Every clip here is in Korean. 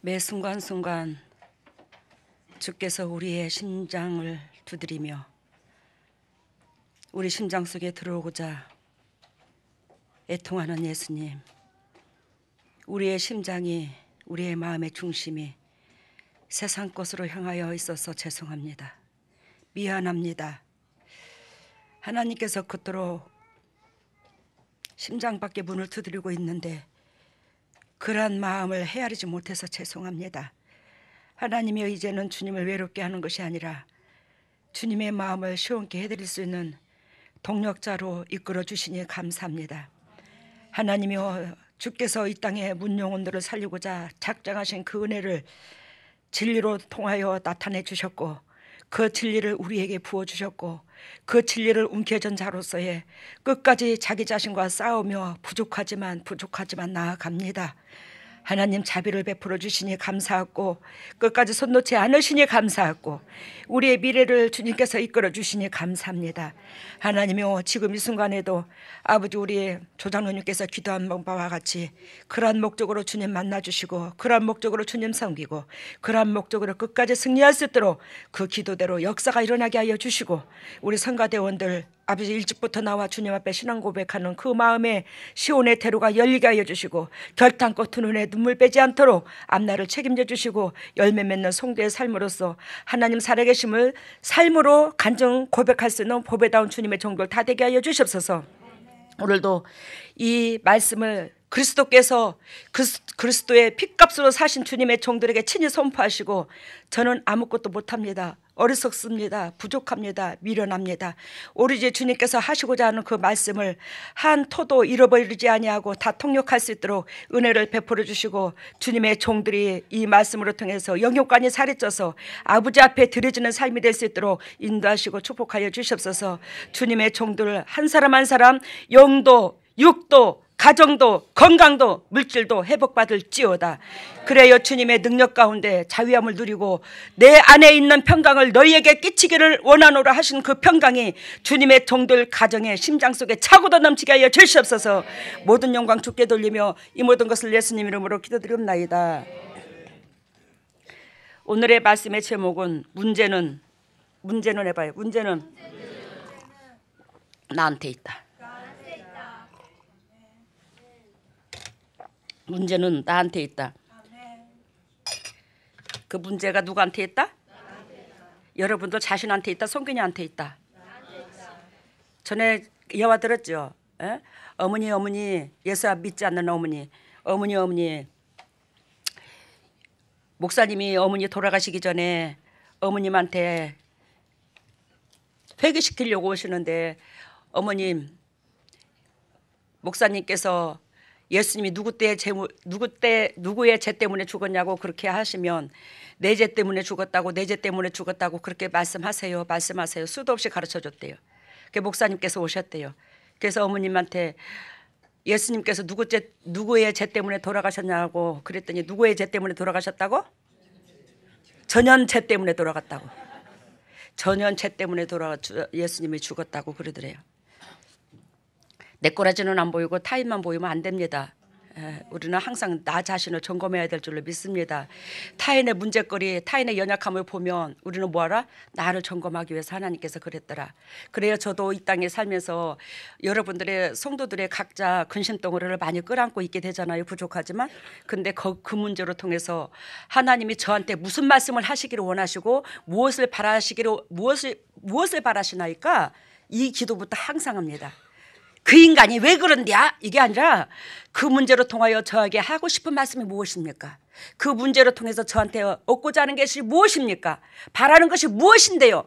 매 순간순간 주께서 우리의 심장을 두드리며 우리 심장 속에 들어오고자 애통하는 예수님, 우리의 심장이, 우리의 마음의 중심이 세상 것으로 향하여 있어서 죄송합니다. 미안합니다. 하나님께서 그토록 심장 밖에 문을 두드리고 있는데 그러한 마음을 헤아리지 못해서 죄송합니다. 하나님이 이제는 주님을 외롭게 하는 것이 아니라 주님의 마음을 시원케 해드릴 수 있는 동력자로 이끌어 주시니 감사합니다. 하나님이여, 주께서 이 땅의 문영혼들을 살리고자 작정하신 그 은혜를 진리로 통하여 나타내 주셨고, 그 진리를 우리에게 부어주셨고, 그 진리를 움켜쥔 자로서의 끝까지 자기 자신과 싸우며 부족하지만 나아갑니다. 하나님 자비를 베풀어 주시니 감사하고, 끝까지 손 놓지 않으시니 감사하고, 우리의 미래를 주님께서 이끌어 주시니 감사합니다. 하나님이여, 지금 이 순간에도 아버지 우리 조장로님께서 기도한 바와 같이 그러한 목적으로 주님 만나주시고, 그러한 목적으로 주님 섬기고, 그러한 목적으로 끝까지 승리할 수 있도록 그 기도대로 역사가 일어나게 하여 주시고, 우리 성가대원들 아버지 일찍부터 나와 주님 앞에 신앙 고백하는 그 마음에 시온의 대로가 열리게 하여 주시고, 결탄코 두 눈에 눈물 빼지 않도록 앞날을 책임져 주시고, 열매 맺는 성도의 삶으로서 하나님 살아계심을 삶으로 간증 고백할 수 있는 보배다운 주님의 종들 다 되게 하여 주시옵소서. 오늘도 이 말씀을 그리스도께서 그리스도의 핏값으로 사신 주님의 종들에게 친히 선포하시고, 저는 아무것도 못합니다, 어리석습니다, 부족합니다, 미련합니다, 오로지 주님께서 하시고자 하는 그 말씀을 한 토도 잃어버리지 아니하고 다 통역할 수 있도록 은혜를 베풀어 주시고, 주님의 종들이 이 말씀으로 통해서 영육간이 살이 쪄서 아버지 앞에 드려지는 삶이 될 수 있도록 인도하시고 축복하여 주시옵소서. 주님의 종들 한 사람 한 사람 영도 육도 가정도 건강도 물질도 회복받을지어다. 그래요, 주님의 능력 가운데 자유함을 누리고 내 안에 있는 평강을 너희에게 끼치기를 원하노라 하신 그 평강이 주님의 종들 가정의 심장 속에 차고도 넘치게 하여 주시옵소서. 모든 영광 주께 돌리며 이 모든 것을 예수님 이름으로 기도드리옵나이다. 오늘의 말씀의 제목은 문제는 해봐요. 문제는 나한테 있다. 문제는 나한테 있다. 그 문제가 누구한테 있다? 여러분들 자신한테 있다, 성균이한테 있다. 전에 예화 들었죠? 에? 어머니 예수 믿지 않는 어머니 목사님이 어머니 돌아가시기 전에 어머님한테 회개시키려고 오시는데, 어머님, 목사님께서 예수님이 누구의 죄 때문에 죽었냐고 그렇게 하시면 내 죄 때문에 죽었다고 그렇게 말씀하세요. 수도 없이 가르쳐줬대요. 그 목사님께서 오셨대요. 그래서 어머님한테 예수님께서 누구의 죄 때문에 돌아가셨냐고 그랬더니, 누구의 죄 때문에 돌아가셨다고? 전연죄 때문에 돌아갔다고. 전연죄 때문에 예수님이 죽었다고 그러더래요. 내 꼬라지는 안 보이고 타인만 보이면 안 됩니다. 우리는 항상 나 자신을 점검해야 될 줄로 믿습니다. 타인의 문제거리, 타인의 연약함을 보면 우리는 뭐하라? 나를 점검하기 위해서 하나님께서 그랬더라. 그래요, 저도 이 땅에 살면서 여러분들의 성도들의 각자 근심덩어리를 많이 끌어안고 있게 되잖아요. 부족하지만. 근데 그 문제로 통해서 하나님이 저한테 무슨 말씀을 하시기를 원하시고 무엇을 바라시나이까 이 기도부터 항상 합니다. 그 인간이 왜 그런데야? 이게 아니라 그 문제로 통하여 저에게 하고 싶은 말씀이 무엇입니까? 그 문제로 통해서 저한테 얻고자 하는 것이 무엇입니까? 바라는 것이 무엇인데요?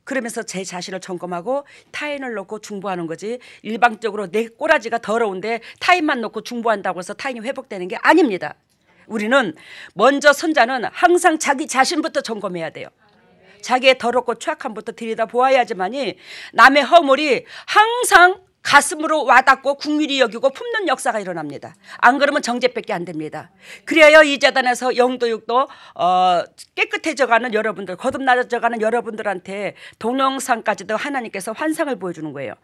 그러면서 제 자신을 점검하고 타인을 놓고 중보하는 거지, 일방적으로 내 꼬라지가 더러운데 타인만 놓고 중보한다고 해서 타인이 회복되는 게 아닙니다. 우리는 먼저 선자는 항상 자기 자신부터 점검해야 돼요. 자기의 더럽고 추악함부터 들여다보아야지만이 남의 허물이 항상 가슴으로 와닿고 국률이 여기고 품는 역사가 일어납니다. 안 그러면 정죄밖에 안 됩니다. 그래야 이 재단에서 영도 육도 깨끗해져가는 여러분들, 거듭나져가는 여러분들한테 동영상까지도 하나님께서 환상을 보여주는 거예요.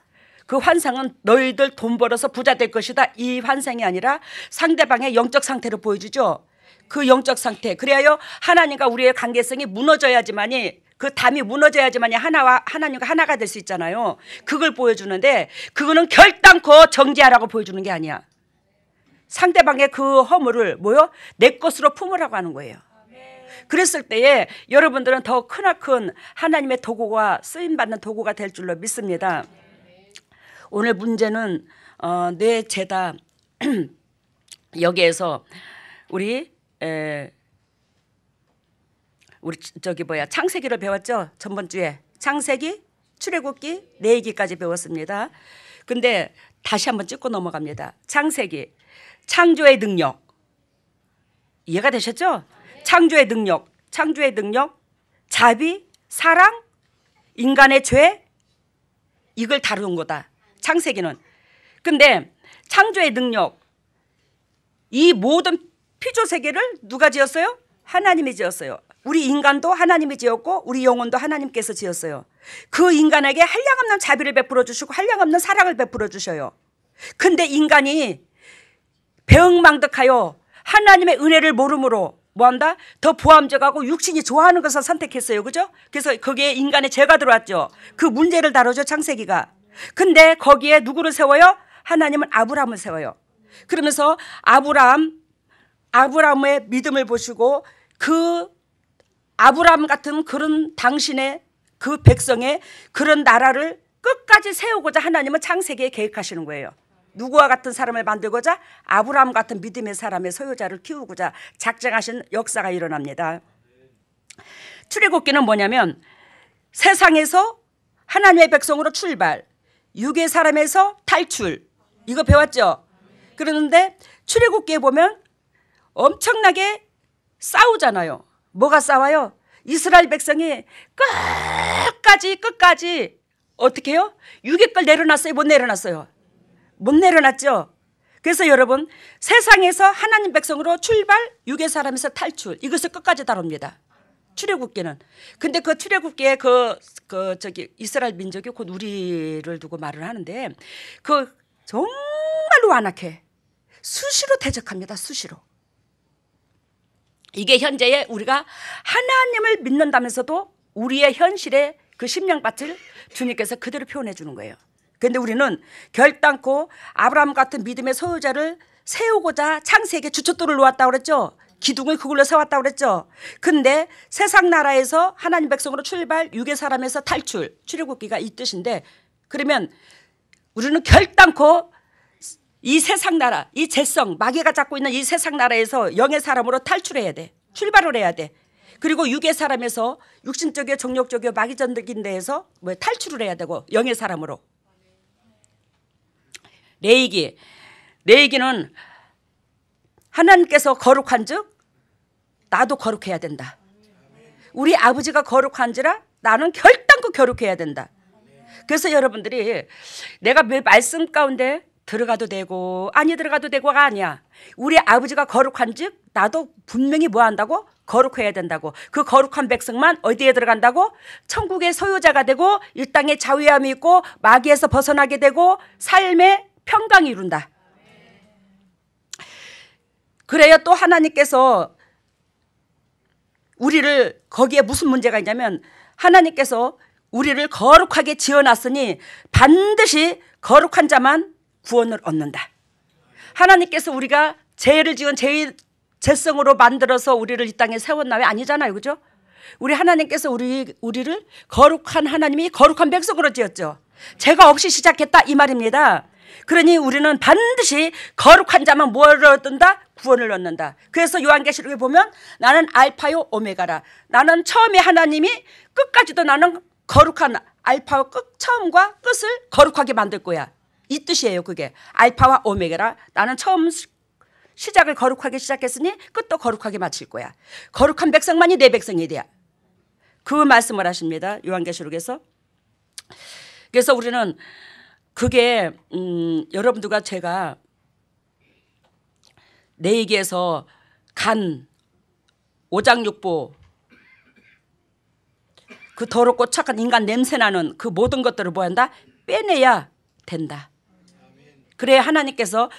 그 환상은 너희들 돈 벌어서 부자 될 것이다, 이 환상이 아니라 상대방의 영적 상태를 보여주죠. 그 영적 상태. 그래야 하나님과 우리의 관계성이 무너져야지만이, 그 담이 무너져야지만이 하나님과 하나가 될 수 있잖아요. 그걸 보여주는데 그거는 결단코 정죄하라고 보여주는 게 아니야. 상대방의 그 허물을 내 것으로 품으라고 하는 거예요. 그랬을 때에 여러분들은 더 크나큰 하나님의 도구가 쓰임받는 도구가 될 줄로 믿습니다. 오늘 문제는 뇌 죄다. 여기에서 우리 창세기를 배웠죠. 전번주에 창세기, 출애굽기, 레위기까지 배웠습니다. 근데 다시 한번 찍고 넘어갑니다. 창세기, 창조의 능력 이해가 되셨죠? 창조의 능력, 자비, 사랑, 인간의 죄, 이걸 다루는 거다, 창세기는. 근데 창조의 능력, 이 모든 피조 세계를 누가 지었어요? 하나님이 지었어요. 우리 인간도 하나님이 지었고 우리 영혼도 하나님께서 지었어요. 그 인간에게 한량없는 자비를 베풀어 주시고 한량없는 사랑을 베풀어 주셔요. 근데 인간이 배응망덕하여 하나님의 은혜를 모름으로 뭐한다? 더 보암적하고 육신이 좋아하는 것을 선택했어요. 그죠? 그래서 거기에 인간의 죄가 들어왔죠. 그 문제를 다루죠, 창세기가. 근데 거기에 누구를 세워요? 하나님은 아브라함을 세워요. 그러면서 아브라함의 믿음을 보시고 그 아브라함 같은 그런 당신의 그 백성의 그런 나라를 끝까지 세우고자 하나님은 창세기에 계획하시는 거예요. 누구와 같은 사람을 만들고자 아브라함 같은 믿음의 사람의 소유자를 키우고자 작정하신 역사가 일어납니다. 출애굽기는 뭐냐면 세상에서 하나님의 백성으로 출발, 육의 사람에서 탈출, 이거 배웠죠? 그러는데 출애굽기에 보면 엄청나게 싸우잖아요. 뭐가 싸워요? 이스라엘 백성이 끝까지 어떻게 해요? 육의 걸 내려놨어요? 못 내려놨어요? 못 내려놨죠. 그래서 여러분, 세상에서 하나님 백성으로 출발, 육의 사람에서 탈출, 이것을 끝까지 다룹니다, 출애굽기는. 근데 그 출애굽기에 이스라엘 민족이 곧 우리를 두고 말을 하는데 그 정말로 완악해. 수시로 대적합니다, 수시로. 이게 현재의 우리가 하나님을 믿는다면서도 우리의 현실의 그 심령밭을 주님께서 그대로 표현해 주는 거예요. 그런데 우리는 결단코 아브라함 같은 믿음의 소유자를 세우고자 창세기에 주춧돌을 놓았다고 그랬죠. 기둥을 그걸로 세웠다고 그랬죠. 근데 세상 나라에서 하나님 백성으로 출발, 육의 사람에서 탈출, 출애굽기가 이 뜻인데, 그러면 우리는 결단코 이 세상 나라, 이 죄성, 마귀가 잡고 있는 이 세상 나라에서 영의 사람으로 탈출해야 돼. 출발을 해야 돼. 그리고 육의 사람에서 육신적이요, 정욕적이요, 마귀전적인 데에서 탈출을 해야 되고 영의 사람으로. 레위기는 하나님께서 거룩한 즉 나도 거룩해야 된다. 우리 아버지가 거룩한지라 나는 결단코 거룩해야 된다. 그래서 여러분들이 내가 말씀 가운데 들어가도 되고 아니 들어가도 되고가 아니야. 우리 아버지가 거룩한 즉 나도 분명히 뭐 한다고? 거룩해야 된다고. 그 거룩한 백성만 어디에 들어간다고? 천국의 소유자가 되고 이 땅에 자유함이 있고 마귀에서 벗어나게 되고 삶의 평강이 이룬다. 그래야 또 하나님께서 우리를, 거기에 무슨 문제가 있냐면 하나님께서 우리를 거룩하게 지어놨으니 반드시 거룩한 자만 구원을 얻는다. 하나님께서 우리가 죄를 지은 죄성으로 만들어서 우리를 이 땅에 세웠나? 왜 아니잖아요. 그죠? 우리 하나님께서 우리를 거룩한 하나님이 거룩한 백성으로 지었죠. 죄가 없이 시작했다 이 말입니다. 그러니 우리는 반드시 거룩한 자만 뭐를 얻는다? 구원을 얻는다. 그래서 요한계시록에 보면 나는 알파요 오메가라. 나는 처음에 하나님이 끝까지도 나는 거룩한 알파와 처음과 끝을 거룩하게 만들 거야. 이 뜻이에요. 그게 알파와 오메가라. 나는 처음 시작을 거룩하게 시작했으니 끝도 거룩하게 마칠 거야. 거룩한 백성만이 내 백성이 돼야. 그 말씀을 하십니다, 요한계시록에서. 그래서 우리는 그게 여러분들과 제가 내 얘기에서 간, 오장육부, 그 더럽고 착한 인간 냄새나는 그 모든 것들을 뭐 한다? 빼내야 된다. 그래야 하나님께서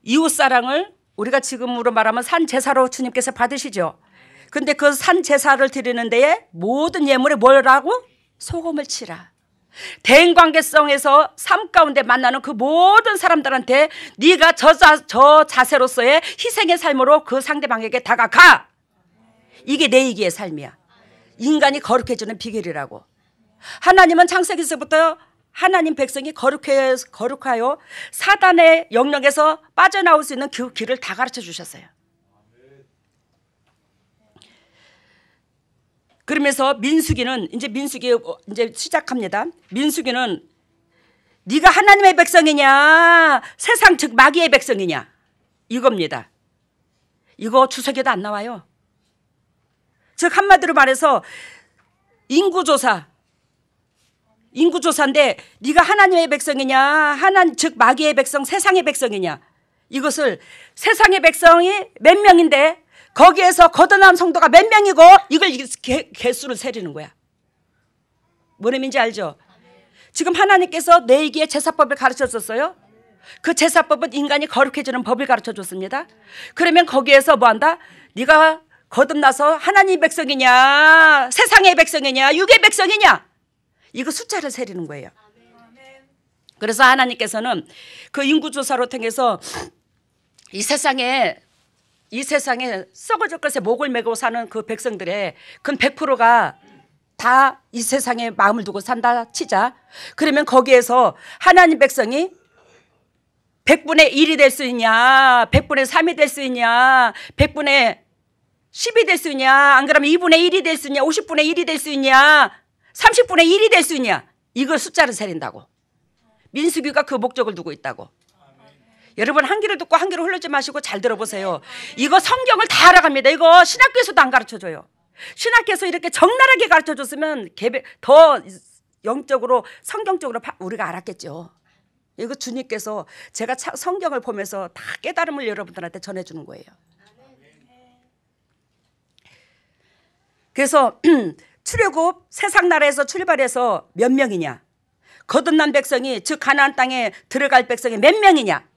이웃사랑을 우리가 지금으로 말하면 산 제사로 주님께서 받으시죠. 근데 그 산 제사를 드리는 데에 모든 예물에 뭐라고? 소금을 치라. 대인관계성에서 삶 가운데 만나는 그 모든 사람들한테 네가 저 자세로서의 희생의 삶으로 그 상대방에게 다가가. 이게 내이기의 삶이야. 인간이 거룩해지는 비결이라고. 하나님은 창세기서부터 하나님 백성이 거룩하여 사단의 영역에서 빠져나올 수 있는 그 길을 다 가르쳐 주셨어요. 그러면서 민수기는 이제 시작합니다. 민수기는 네가 하나님의 백성이냐 세상 즉 마귀의 백성이냐 이겁니다. 이거 주석에도 안 나와요. 즉 한마디로 말해서 인구조사인데 네가 하나님의 백성이냐 즉 마귀의 백성 세상의 백성이냐 이것을 세상의 백성이 몇 명인데 거기에서 거듭난 성도가 몇 명이고 이걸 개수를 세리는 거야. 뭔 의미인지 알죠? 지금 하나님께서 내이기의 제사법을 가르쳐줬어요. 그 제사법은 인간이 거룩해지는 법을 가르쳐줬습니다. 그러면 거기에서 뭐한다? 네가 거듭나서 하나님 백성이냐 세상의 백성이냐 육의 백성이냐 이거 숫자를 세리는 거예요. 그래서 하나님께서는 그 인구조사로 통해서 이 세상에 썩어질 것에 목을 메고 사는 그 백성들의 근 100%가 다 이 세상에 마음을 두고 산다 치자. 그러면 거기에서 하나님 백성이 100분의 1이 될 수 있냐 100분의 3이 될 수 있냐 100분의 10이 될 수 있냐 안 그러면 2분의 1이 될 수 있냐 50분의 1이 될 수 있냐 30분의 1이 될 수 있냐 이걸 숫자를 세린다고. 민수기가 그 목적을 두고 있다고. 여러분 한 귀를 듣고 한 귀를 흘리지 마시고 잘 들어보세요. 이거 성경을 다 알아갑니다. 이거 신학교에서도 안 가르쳐줘요. 신학교에서 이렇게 적나라하게 가르쳐줬으면 더 영적으로 성경적으로 우리가 알았겠죠. 이거 주님께서 제가 성경을 보면서 다 깨달음을 여러분들한테 전해주는 거예요. 그래서 출애굽 세상 나라에서 출발해서 몇 명이냐 거듭난 백성이 즉 가나안 땅에 들어갈 백성이 몇 명이냐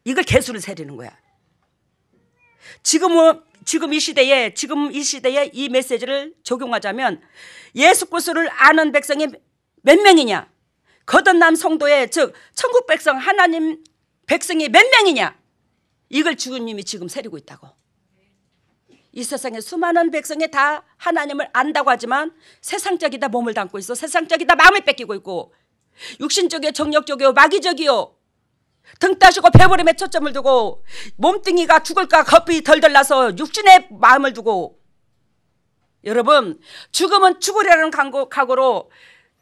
이걸 개수를 세리는 거야. 지금 이 시대에 이 메시지를 적용하자면 예수 그리스도를 아는 백성이 몇 명이냐 거듭난 성도의 즉 천국 백성 하나님 백성이 몇 명이냐 이걸 주님이 지금 세리고 있다고. 이 세상에 수많은 백성이 다 하나님을 안다고 하지만 세상적이다 몸을 담고 있어. 세상적이다 마음을 뺏기고 있고 육신적이요 정력적이요 마귀적이요 등 따시고 배부름에 초점을 두고 몸뚱이가 죽을까 겁이 덜덜 나서 육신의 마음을 두고 여러분 죽으면 죽으려는 각오로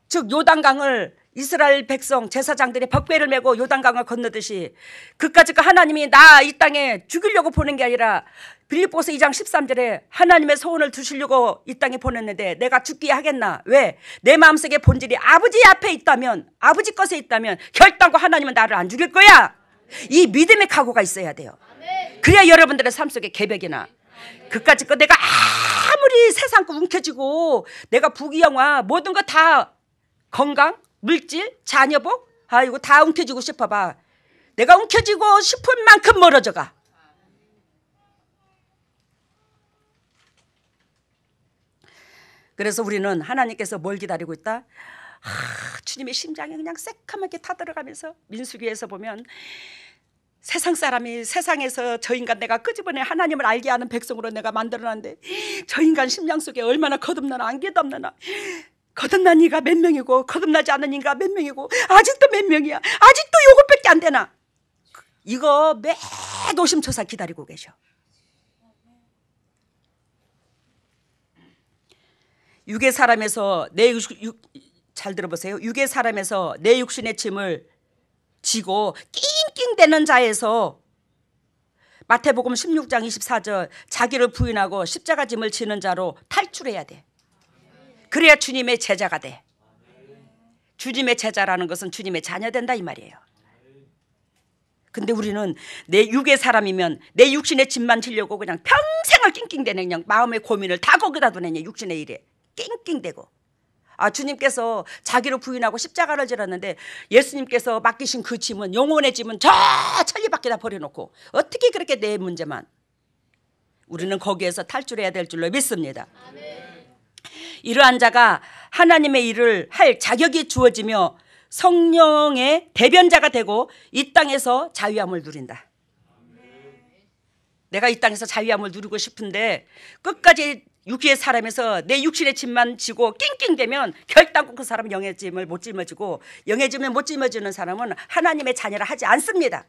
즉 요단강을 이스라엘 백성 제사장들이 벅배를 메고 요단강을 건너듯이 그까짓 하나님이 나 이 땅에 죽이려고 보낸 게 아니라 빌립보서 2장 13절에 하나님의 소원을 두시려고 이 땅에 보냈는데 내가 죽게 하겠나. 왜? 내 마음속에 본질이 아버지 앞에 있다면 아버지 것에 있다면 결단코 하나님은 나를 안 죽일 거야. 이 믿음의 각오가 있어야 돼요. 그래야 여러분들의 삶 속에 계백이나 그까짓 거 내가 아무리 세상 거 움켜쥐고 내가 부귀영화 모든 거 다 건강 물질 자녀복 이거 다 움켜쥐고 싶어봐. 내가 움켜쥐고 싶은 만큼 멀어져 가. 그래서 우리는 하나님께서 뭘 기다리고 있다? 주님의 심장이 그냥 새카맣게 타들어가면서 민수기에서 보면 세상 사람이 세상에서 저 인간 내가 끄집어내 하나님을 알게 하는 백성으로 내가 만들어놨는데 저 인간 심장 속에 얼마나 거듭나나 안 거듭나나 거듭난 이가 몇 명이고 거듭나지 않은 이가 몇 명이고 아직도 몇 명이야 아직도 요것밖에 안 되나 이거 매 노심초사 기다리고 계셔. 육의 사람에서 잘 들어보세요. 육의 사람에서 내 육신의 짐을 지고 낑낑대는 자에서 마태복음 16장 24절 자기를 부인하고 십자가 짐을 지는 자로 탈출해야 돼. 그래야 주님의 제자가 돼. 주님의 제자라는 것은 주님의 자녀 된다 이 말이에요. 근데 우리는 내 육의 사람이면 내 육신의 짐만 지려고 그냥 평생을 낑낑대는 그냥 마음의 고민을 다 거기다 두네 육신의 일에 낑낑대고 주님께서 자기를 부인하고 십자가를 지렀는데 예수님께서 맡기신 그 짐은, 영혼의 짐은 저 천리 밖에다 버려놓고 어떻게 그렇게 내 문제만. 우리는 거기에서 탈출해야 될 줄로 믿습니다. 이러한 자가 하나님의 일을 할 자격이 주어지며 성령의 대변자가 되고 이 땅에서 자유함을 누린다. 내가 이 땅에서 자유함을 누리고 싶은데 끝까지 육의 사람에서 내 육신의 짐만 지고 낑낑대면 결단코 그 사람은 영의 짐을 못 짊어지고, 영의 짐을 못 짊어지는 사람은 하나님의 자녀라 하지 않습니다.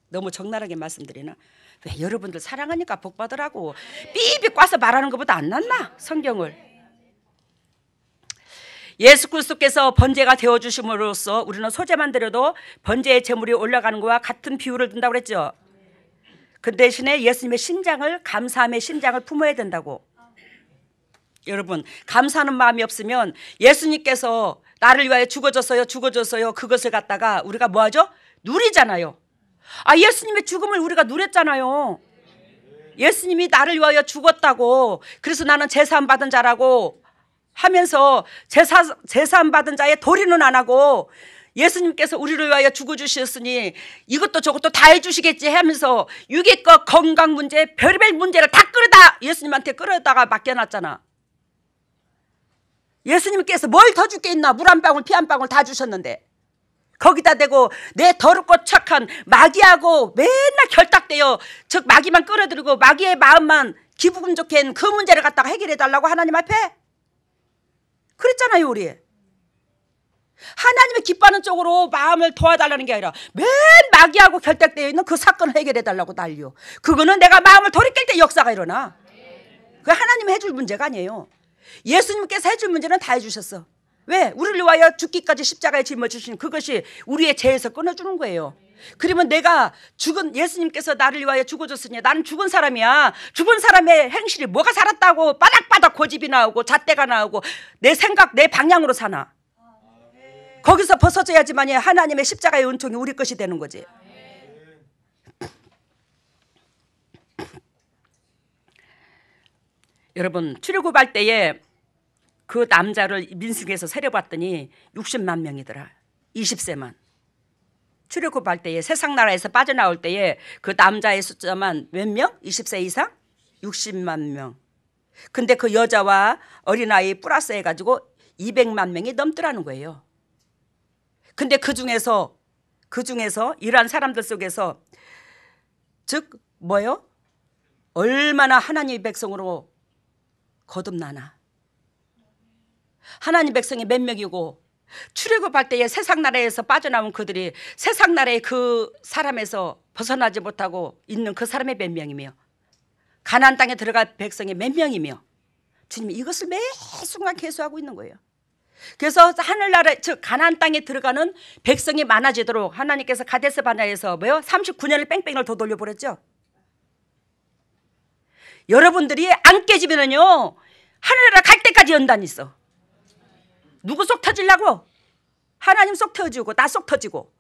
너무 적나라하게 말씀드리나? 왜 여러분들 사랑하니까 복 받으라고 삐삐 꽈서 말하는 것보다 안 낫나? 성경을. 예수 그리스도께서 번제가 되어주심으로써 우리는 소재만 드려도 번제의 제물이 올라가는 것과 같은 비율을 둔다고 그랬죠. 그 대신에 예수님의 심장을, 감사함의 심장을 품어야 된다고. 여러분, 감사하는 마음이 없으면 예수님께서 나를 위하여 죽어졌어요 그것을 갖다가 우리가 뭐하죠? 누리잖아요. 예수님의 죽음을 우리가 누렸잖아요. 예수님이 나를 위하여 죽었다고, 그래서 나는 제사함 받은 자라고 하면서 제사함 받은 자의 도리는 안 하고, 예수님께서 우리를 위하여 죽어주셨으니 이것도 저것도 다 해주시겠지 하면서 육의 것, 건강 문제, 별의별 문제를 다 끌어다 예수님한테 끌어다가 맡겨놨잖아. 예수님께서 뭘 더 줄 게 있나? 물 한 방울 피 한 방울 다 주셨는데 거기다 대고 내 더럽고 착한 마귀하고 맨날 결탁되어 즉 마귀만 끌어들이고 마귀의 마음만 기분 좋게 그 문제를 갖다가 해결해 달라고 하나님 앞에 그랬잖아요. 우리 하나님의 기뻐하는 쪽으로 마음을 도와달라는 게 아니라 맨 마귀하고 결탁되어 있는 그 사건을 해결해 달라고 난리요. 그거는 내가 마음을 돌이킬 때 역사가 일어나. 그게 하나님이 해줄 문제가 아니에요. 예수님께서 해줄 문제는 다 해주셨어. 왜? 우리를 위하여 죽기까지 십자가에 짊어지신 그것이 우리의 죄에서 끊어주는 거예요. 그러면 내가 죽은, 예수님께서 나를 위하여 죽어줬으니 나는 죽은 사람이야. 죽은 사람의 행실이 뭐가 살았다고 바닥바닥 고집이 나오고 잣대가 나오고 내 생각, 내 방향으로 사나. 거기서 벗어져야지만이 하나님의 십자가의 은총이 우리 것이 되는 거지. 여러분, 출애굽할 때에 그 남자를 민수기에서 세려봤더니 60만 명이더라. 20세만. 출애굽할 때에 세상 나라에서 빠져나올 때에 그 남자의 숫자만 몇 명? 20세 이상? 60만 명. 근데 그 여자와 어린아이 플러스 해가지고 200만 명이 넘더라는 거예요. 근데 그 중에서 이러한 사람들 속에서 즉 뭐요? 얼마나 하나님의 백성으로 거듭나나. 하나님 백성이 몇 명이고 출애굽할 때에 세상 나라에서 빠져나온 그들이 세상 나라의 그 사람에서 벗어나지 못하고 있는 그 사람의 몇 명이며 가나안 땅에 들어갈 백성이 몇 명이며 주님이 이것을 매 순간 계수하고 있는 거예요. 그래서 하늘나라 즉 가나안 땅에 들어가는 백성이 많아지도록 하나님께서 가데스 바네아에서 뭐요? 39년을 뺑뺑이를 더 돌려보냈죠. 여러분들이 안 깨지면은요 하늘나라 갈 때까지 연단이 있어. 누구 속 터지려고? 하나님 속 터지고 나 속 터지고.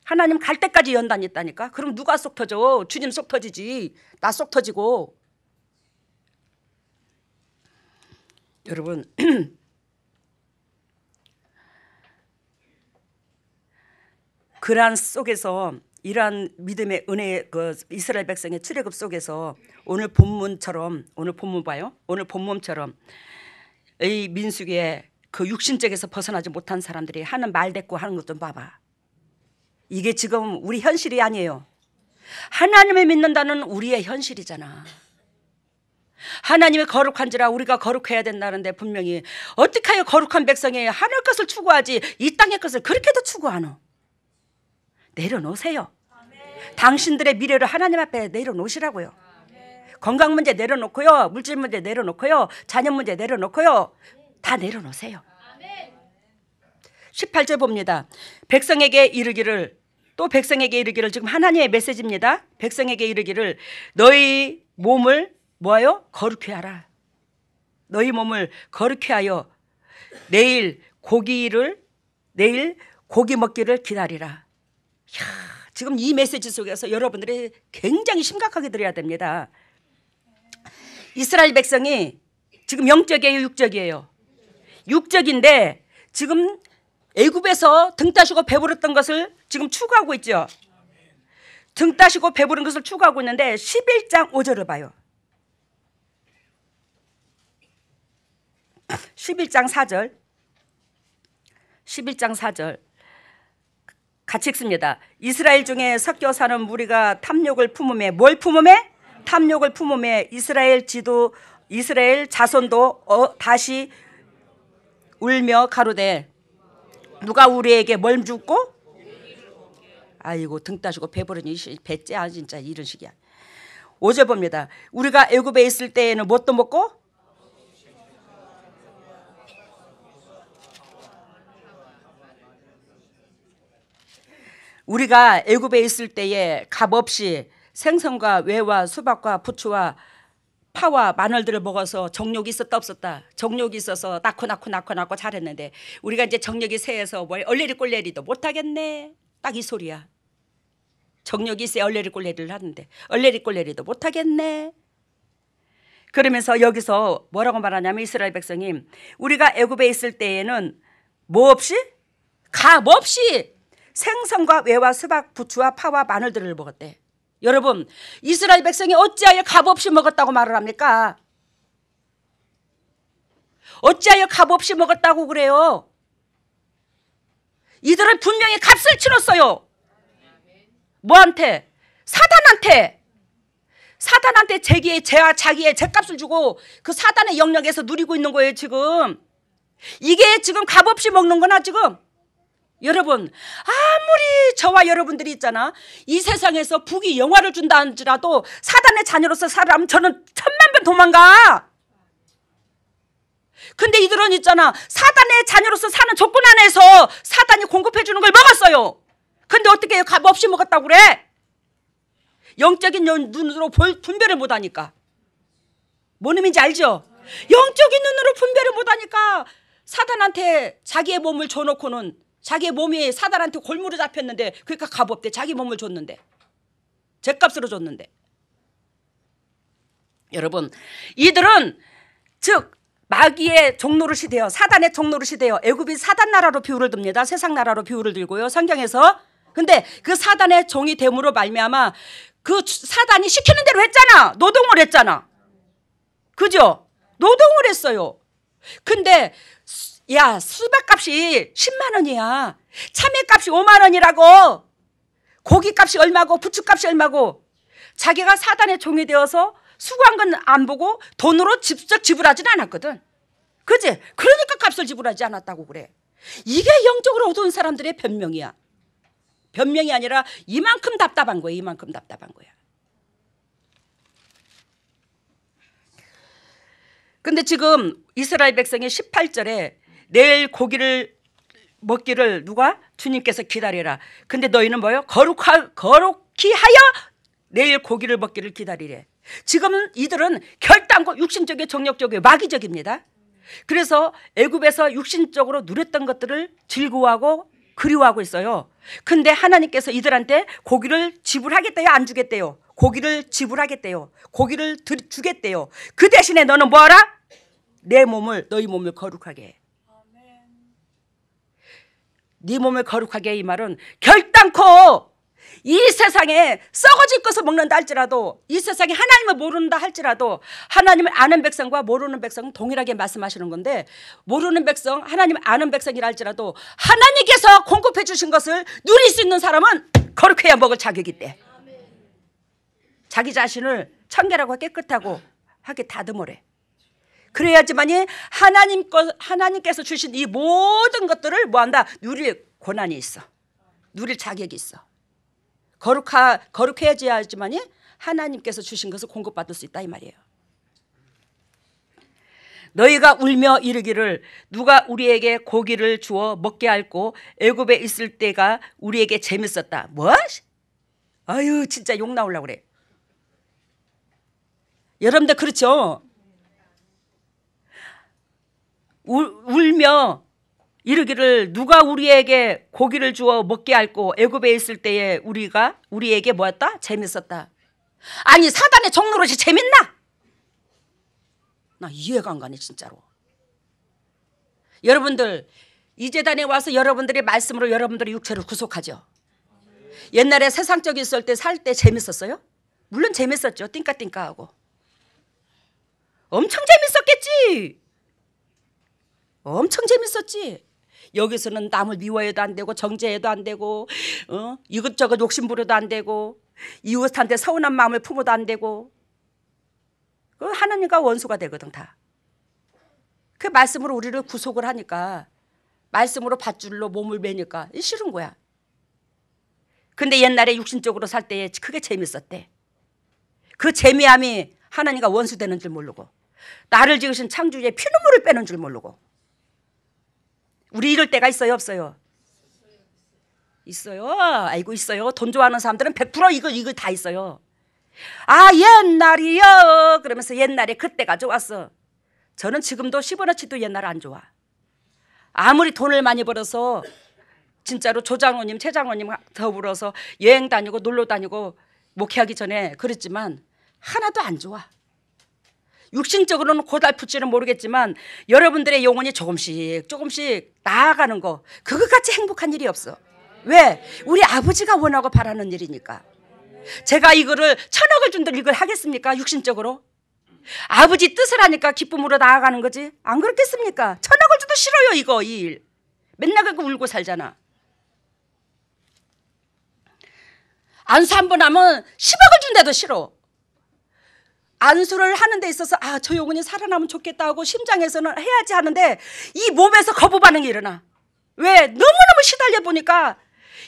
하나님 갈 때까지 연단이 있다니까. 그럼 누가 속 터져? 주님 속 터지지. 나 속 터지고. 여러분 그러한 속에서 이러한 믿음의 은혜, 그 이스라엘 백성의 출애굽 속에서 오늘 본문처럼, 오늘 본문 봐요. 오늘 본문처럼 이 민수기에 그 육신적에서 벗어나지 못한 사람들이 하는 말대꾸 하는 것 좀 봐봐. 이게 지금 우리 현실이 아니에요. 하나님을 믿는다는 우리의 현실이잖아. 하나님의 거룩한지라 우리가 거룩해야 된다는데 분명히 어떻게 하여 거룩한 백성이 하늘 것을 추구하지 이 땅의 것을 그렇게도 추구하노? 내려놓으세요. 당신들의 미래를 하나님 앞에 내려놓으시라고요. 건강 문제 내려놓고요. 물질 문제 내려놓고요. 자녀 문제 내려놓고요. 다 내려놓으세요. 18절 봅니다. 백성에게 이르기를, 또 백성에게 이르기를, 지금 하나님의 메시지입니다. 백성에게 이르기를 너희 몸을 뭐하여? 거룩히 하라. 너희 몸을 거룩히 하여 내일 고기 먹기를 기다리라. 이야, 지금 이 메시지 속에서 여러분들이 굉장히 심각하게 들어야 됩니다. 이스라엘 백성이 지금 영적이에요, 육적이에요? 육적인데 지금 애굽에서 등 따시고 배부르던 것을 지금 추구하고 있죠. 등 따시고 배부른 것을 추구하고 있는데 11장 5절을 봐요. 11장 4절. 11장 4절. 같이 읽습니다. 이스라엘 중에 섞여 사는 무리가 탐욕을 품음에, 뭘 품음에? 탐욕을 품음에 이스라엘 자손도 다시 울며 가로되 누가 우리에게 뭘 줍고? 아이고 등 따시고 배부르니 배째야 진짜 이런 식이야. 5절 봅니다. 우리가 애굽에 있을 때에는 뭣도 먹고? 우리가 애굽에 있을 때에 값없이 생선과 외와 수박과 부추와 파와 마늘들을 먹어서 정욕이 있었다 없었다? 정욕이 있어서 낳고 잘했는데 우리가 이제 정력이 세해서 뭘 얼레리 꼴레리도 못하겠네. 딱 이 소리야. 정력이 있어야 얼레리 꼴레리를 하는데 얼레리 꼴레리도 못하겠네. 그러면서 여기서 뭐라고 말하냐면 이스라엘 백성이 우리가 애굽에 있을 때에는 뭐 없이? 값 없이 생선과 외와 수박 부추와 파와 마늘들을 먹었대. 여러분 이스라엘 백성이 어찌하여 값없이 먹었다고 말을 합니까? 어찌하여 값없이 먹었다고 그래요? 이들은 분명히 값을 치렀어요. 뭐한테? 사단한테. 사단한테 자기의 죗값을 주고 그 사단의 영역에서 누리고 있는 거예요 지금. 이게 지금 값없이 먹는 거나 지금. 여러분 아무리 저와 여러분들이 있잖아 이 세상에서 북이 영화를 준다 할지라도 사단의 자녀로서 살아면 저는 천만 번 도망가. 근데 이들은 있잖아 사단의 자녀로서 사는 조건 안에서 사단이 공급해 주는 걸 먹었어요. 근데 어떻게 해요? 값없이 먹었다고 그래? 영적인 눈으로 분별을 못하니까. 뭔 의미인지 알죠? 영적인 눈으로 분별을 못하니까 사단한테 자기의 몸을 줘놓고는 자기의 몸이 사단한테 골무로 잡혔는데 그러니까 값없대. 자기 몸을 줬는데 죗값으로 줬는데. 여러분 이들은 즉 마귀의 종노릇이 되어 사단의 종노릇이 되어 애굽이 사단 나라로 비유를 듭니다. 세상 나라로 비유를 들고요 성경에서. 근데 그 사단의 종이 됨으로 말미암아 그 사단이 시키는 대로 했잖아. 노동을 했잖아. 그죠? 노동을 했어요. 근데 야 수박값이 10만 원이야. 참외값이 5만 원이라고. 고기값이 얼마고 부추값이 얼마고. 자기가 사단의 종이 되어서 수고한 건 안 보고 돈으로 직접 지불하진 않았거든. 그치? 그러니까 값을 지불하지 않았다고 그래. 이게 영적으로 어두운 사람들의 변명이야. 변명이 아니라 이만큼 답답한 거야. 이만큼 답답한 거야. 근데 지금 이스라엘 백성이 18절에 내일 고기를 먹기를 누가? 주님께서 기다리라. 근데 너희는 뭐요? 거룩히 하여 내일 고기를 먹기를 기다리래. 지금은 이들은 결단코 육신적이고 정력적이고 마귀적입니다. 그래서 애굽에서 육신적으로 누렸던 것들을 즐거워하고 그리워하고 있어요. 근데 하나님께서 이들한테 고기를 지불하겠대요? 안 주겠대요? 고기를 지불하겠대요. 고기를 주겠대요. 그 대신에 너는 뭐하라? 너희 몸을 거룩하게 해. 네 몸을 거룩하게 해. 이 말은 결단코 이 세상에 썩어질 것을 먹는다 할지라도 이 세상에 하나님을 모른다 할지라도 하나님을 아는 백성과 모르는 백성은 동일하게 말씀하시는 건데 모르는 백성 하나님을 아는 백성이라 할지라도 하나님께서 공급해 주신 것을 누릴 수 있는 사람은 거룩해야 먹을 자격이 있대. 자기 자신을 청결하고 깨끗하고 하게 다듬으래. 그래야지만이 하나님께서 주신 이 모든 것들을 뭐한다? 누릴 권한이 있어. 누릴 자격이 있어. 거룩해야지만이 하나님께서 주신 것을 공급받을 수 있다 이 말이에요. 너희가 울며 이르기를 누가 우리에게 고기를 주어 먹게 할고 애굽에 있을 때가 우리에게 재밌었다. 뭐? 아유 진짜 욕 나오려고 그래. 여러분들 그렇죠? 울며 이르기를 누가 우리에게 고기를 주어 먹게 할고 애굽에 있을 때에 우리에게 뭐였다? 재밌었다. 아니 사단의 종노릇이 재밌나? 나 이해가 안 가네 진짜로. 여러분들 이 재단에 와서 여러분들이 말씀으로 여러분들의 육체를 구속하죠. 옛날에 세상적이 있을 때 살 때 재밌었어요? 물론 재밌었죠. 띵까띵까하고. 엄청 재밌었겠지. 엄청 재밌었지. 여기서는 남을 미워해도 안 되고 정죄해도 안 되고 이것저것 욕심부려도 안 되고 이웃한테 서운한 마음을 품어도 안 되고 그 하나님과 원수가 되거든 다. 그 말씀으로 우리를 구속을 하니까 말씀으로 밧줄로 몸을 매니까 싫은 거야. 근데 옛날에 육신적으로 살 때 그게 재밌었대. 그 재미함이 하나님과 원수 되는 줄 모르고 나를 지으신 창조주의 피눈물을 빼는 줄 모르고. 우리 이럴 때가 있어요 없어요? 있어요. 아이고 있어요. 돈 좋아하는 사람들은 100% 이거 다 있어요. 아 옛날이요 그러면서 옛날에 그때가 좋았어. 저는 지금도 10원어치도 옛날 안 좋아. 아무리 돈을 많이 벌어서 진짜로 조장로님 최장로님 더불어서 여행 다니고 놀러 다니고 목회하기 전에 그랬지만 하나도 안 좋아. 육신적으로는 고달플지는 모르겠지만 여러분들의 영혼이 조금씩 나아가는 거 그것같이 행복한 일이 없어. 왜? 우리 아버지가 원하고 바라는 일이니까. 제가 이거를 1000억을 준들 이걸 하겠습니까? 육신적으로? 아버지 뜻을 하니까 기쁨으로 나아가는 거지. 안 그렇겠습니까? 1000억을 줘도 싫어요 이거 이 일. 맨날 그렇게 울고 살잖아. 안수 한 번 하면 10억을 준대도 싫어. 안수를 하는 데 있어서 저 영혼이 살아나면 좋겠다 하고 심장에서는 해야지 하는데 이 몸에서 거부 반응이 일어나. 왜? 너무너무 시달려 보니까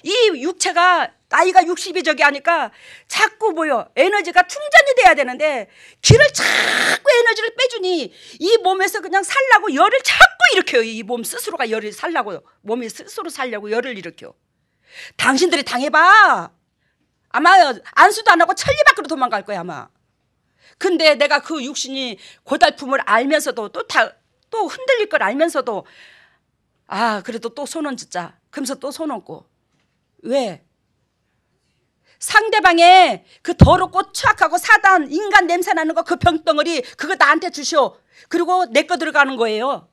이 육체가 나이가 60이 저기 하니까 자꾸 에너지가 충전이 돼야 되는데 기를 자꾸 에너지를 빼주니 이 몸에서 그냥 살라고 열을 자꾸 일으켜요. 이 몸 스스로가 열을 살라고 몸이 스스로 살려고 열을 일으켜. 당신들이 당해봐. 아마 안수도 안 하고 천리 밖으로 도망갈 거야 아마. 근데 내가 그 육신이 고달픔을 알면서도 또 흔들릴 걸 알면서도 그래도 또 손 얹자. 그러면서 또 손 얹고. 왜? 상대방의 그 더럽고 추악하고 사단 인간 냄새 나는 거 그 병덩어리 그거 나한테 주시오. 그리고 내 거 들어가는 거예요.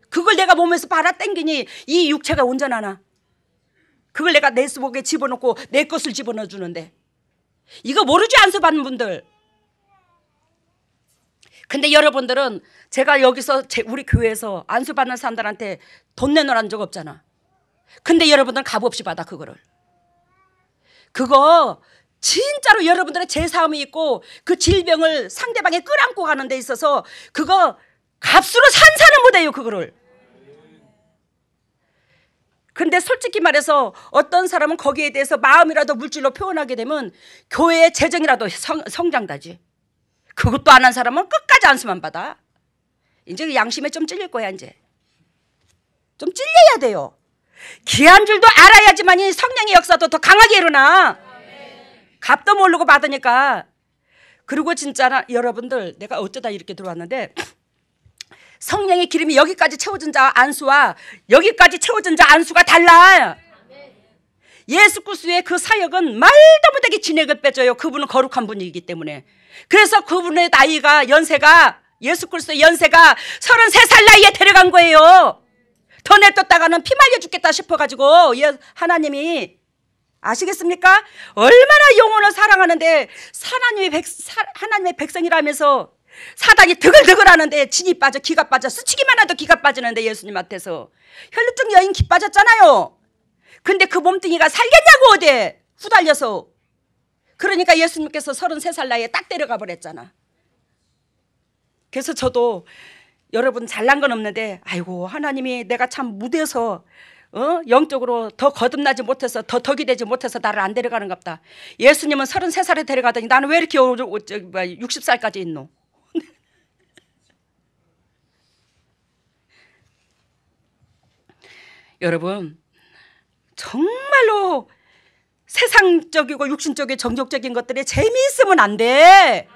그걸 내가 몸에서 빨아 당기니 이 육체가 온전하나. 그걸 내가 내 속에 집어넣고 내 것을 집어넣어 주는데 이거 모르지 안수 받는 분들. 근데 여러분들은 제가 여기서 우리 교회에서 안수 받는 사람들한테 돈 내놓으라는 적 없잖아. 근데 여러분들은 값없이 받아 그거를. 그거 진짜로 여러분들의 제사함이 있고 그 질병을 상대방에 끌안고 가는 데 있어서 그거 값으로 산사는 못해요 그거를. 근데 솔직히 말해서 어떤 사람은 거기에 대해서 마음이라도 물질로 표현하게 되면 교회의 재정이라도 성장다지. 그것도 안 한 사람은 끝까지 안수만 받아. 이제 양심에 좀 찔릴 거야 이제. 좀 찔려야 돼요. 귀한 줄도 알아야지만이 성령의 역사도 더 강하게 일어나. 값도 모르고 받으니까. 그리고 진짜 여러분들 내가 어쩌다 이렇게 들어왔는데 성령의 기름이 여기까지 채워진 자 안수와 여기까지 채워진 자 안수가 달라. 예수 그리스도의 그 사역은 말도 못하게 진액을 빼줘요. 그분은 거룩한 분이기 때문에. 그래서 그분의 나이가 연세가 예수 그리스도의 연세가 33살 나이에 데려간 거예요. 더 내쫓다가는 피 말려 죽겠다 싶어가지고 하나님이 아시겠습니까? 얼마나 영혼을 사랑하는데 하나님의 백성이라면서 사단이 드글드글 하는데 진이 빠져 기가 빠져 스치기만 해도 기가 빠지는데 예수님한테서 혈루증 여인 기 빠졌잖아요. 근데 그 몸뚱이가 살겠냐고 어디 후달려서. 그러니까 예수님께서 33살 나이에 딱 데려가 버렸잖아. 그래서 저도 여러분 잘난 건 없는데 아이고 하나님이 내가 참 무대서 영적으로 더 거듭나지 못해서 더 덕이 되지 못해서 나를 안 데려가는갑다. 예수님은 33살에 데려가더니 나는 왜 이렇게 60살까지 있노. 여러분 정말로 세상적이고 육신적이고 정욕적인 것들에 재미있으면 안 돼.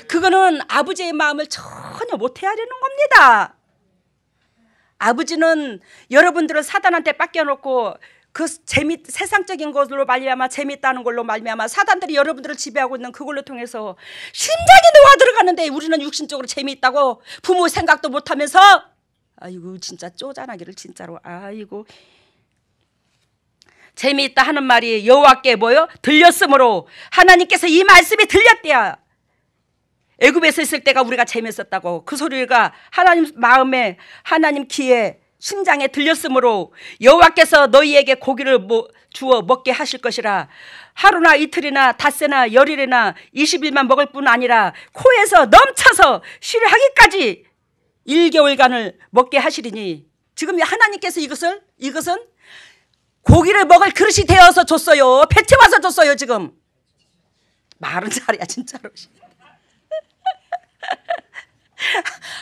그거는 아버지의 마음을 전혀 못 헤아리는 겁니다. 아버지는 여러분들을 사단한테 뺏겨놓고 그 세상적인 것으로 말미암아 재미있다는 걸로 말미암아 사단들이 여러분들을 지배하고 있는 그걸로 통해서 심장이 놓아 들어가는데 우리는 육신적으로 재미있다고 부모 생각도 못하면서 아이고 진짜 쪼잔하기를 진짜로 아이고 재미있다 하는 말이 여호와께 뭐요? 들렸으므로 하나님께서 이 말씀이 들렸대야. 애굽에서 있을 때가 우리가 재미있었다고 그 소리가 하나님 마음에 하나님 귀에 심장에 들렸으므로 여호와께서 너희에게 고기를 주어 먹게 하실 것이라. 하루나 이틀이나 닷새나 열일이나 20일만 먹을 뿐 아니라 코에서 넘쳐서 실하기까지 1개월간을 먹게 하시리니. 지금 하나님께서 이것은 고기를 먹을 그릇이 되어서 줬어요. 배 채워서 줬어요. 지금 말은 잘해야 진짜로.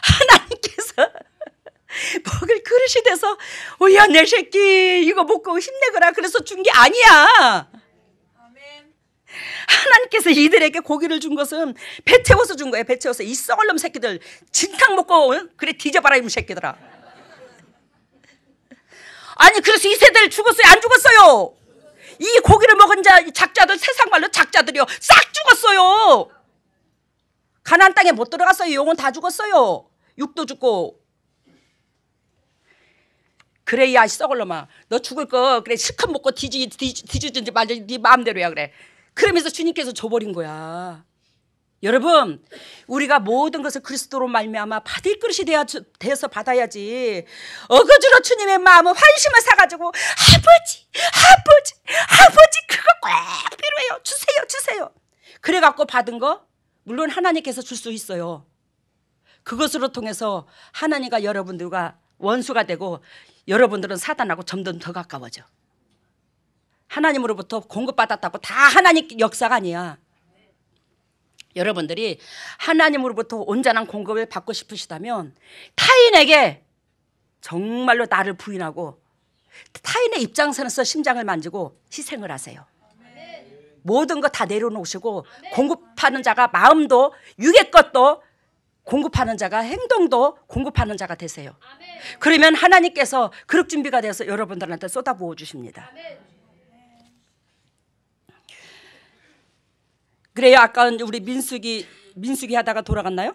하나님께서 먹을 그릇이 돼서 야 내 새끼 이거 먹고 힘내거라 그래서 준 게 아니야. 하나님께서 이들에게 고기를 준 것은 배 채워서 준 거예요. 배 채워서. 이 썩을 놈 새끼들 진탕 먹고 그래 뒤져봐라 이 새끼들아. 아니 그래서 이 세대를 죽었어요? 안 죽었어요? 이 고기를 먹은 작자들 세상 말로 작자들이요 싹 죽었어요. 가나안 땅에 못 들어갔어요. 영혼 다 죽었어요. 육도 죽고. 그래 야 썩을 놈아 너 죽을 거 그래 실컷 먹고 뒤지든지 말든지 네 마음대로야 그래. 그러면서 주님께서 줘버린 거야. 여러분 우리가 모든 것을 그리스도로 말미암아 받을 그릇이 되어서 받아야지. 어거지로 주님의 마음을 환심을 사가지고 아버지 그거 꼭 필요해요. 주세요. 그래갖고 받은 거 물론 하나님께서 줄 수 있어요. 그것으로 통해서 하나님과 여러분들과 원수가 되고 여러분들은 사단하고 점점 더 가까워져. 하나님으로부터 공급받았다고 다 하나님 역사가 아니야. 여러분들이 하나님으로부터 온전한 공급을 받고 싶으시다면 타인에게 정말로 나를 부인하고 타인의 입장에서 심장을 만지고 희생을 하세요. 모든 거 다 내려놓으시고 공급하는 자가 마음도 육의 것도 공급하는 자가 행동도 공급하는 자가 되세요. 그러면 하나님께서 그릇 준비가 돼서 여러분들한테 쏟아부어 주십니다. 그래요. 아까 우리 민수기 하다가 돌아갔나요?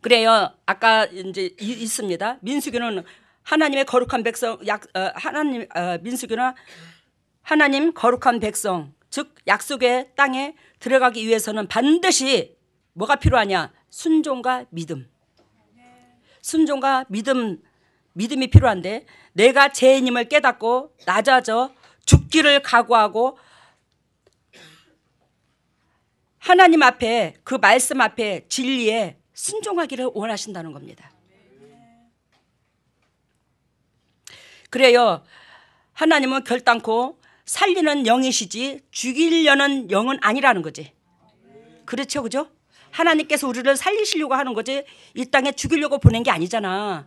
그래요. 아까 이제 있습니다. 민수기는 하나님의 거룩한 백성, 민수기는 하나님 거룩한 백성, 즉 약속의 땅에 들어가기 위해서는 반드시 뭐가 필요하냐? 순종과 믿음. 순종과 믿음이 필요한데 내가 죄인임을 깨닫고 낮아져 죽기를 각오하고 하나님 앞에 그 말씀 앞에 진리에 순종하기를 원하신다는 겁니다. 그래요. 하나님은 결단코 살리는 영이시지 죽이려는 영은 아니라는 거지. 그렇죠, 그죠? 하나님께서 우리를 살리시려고 하는 거지 이 땅에 죽이려고 보낸 게 아니잖아.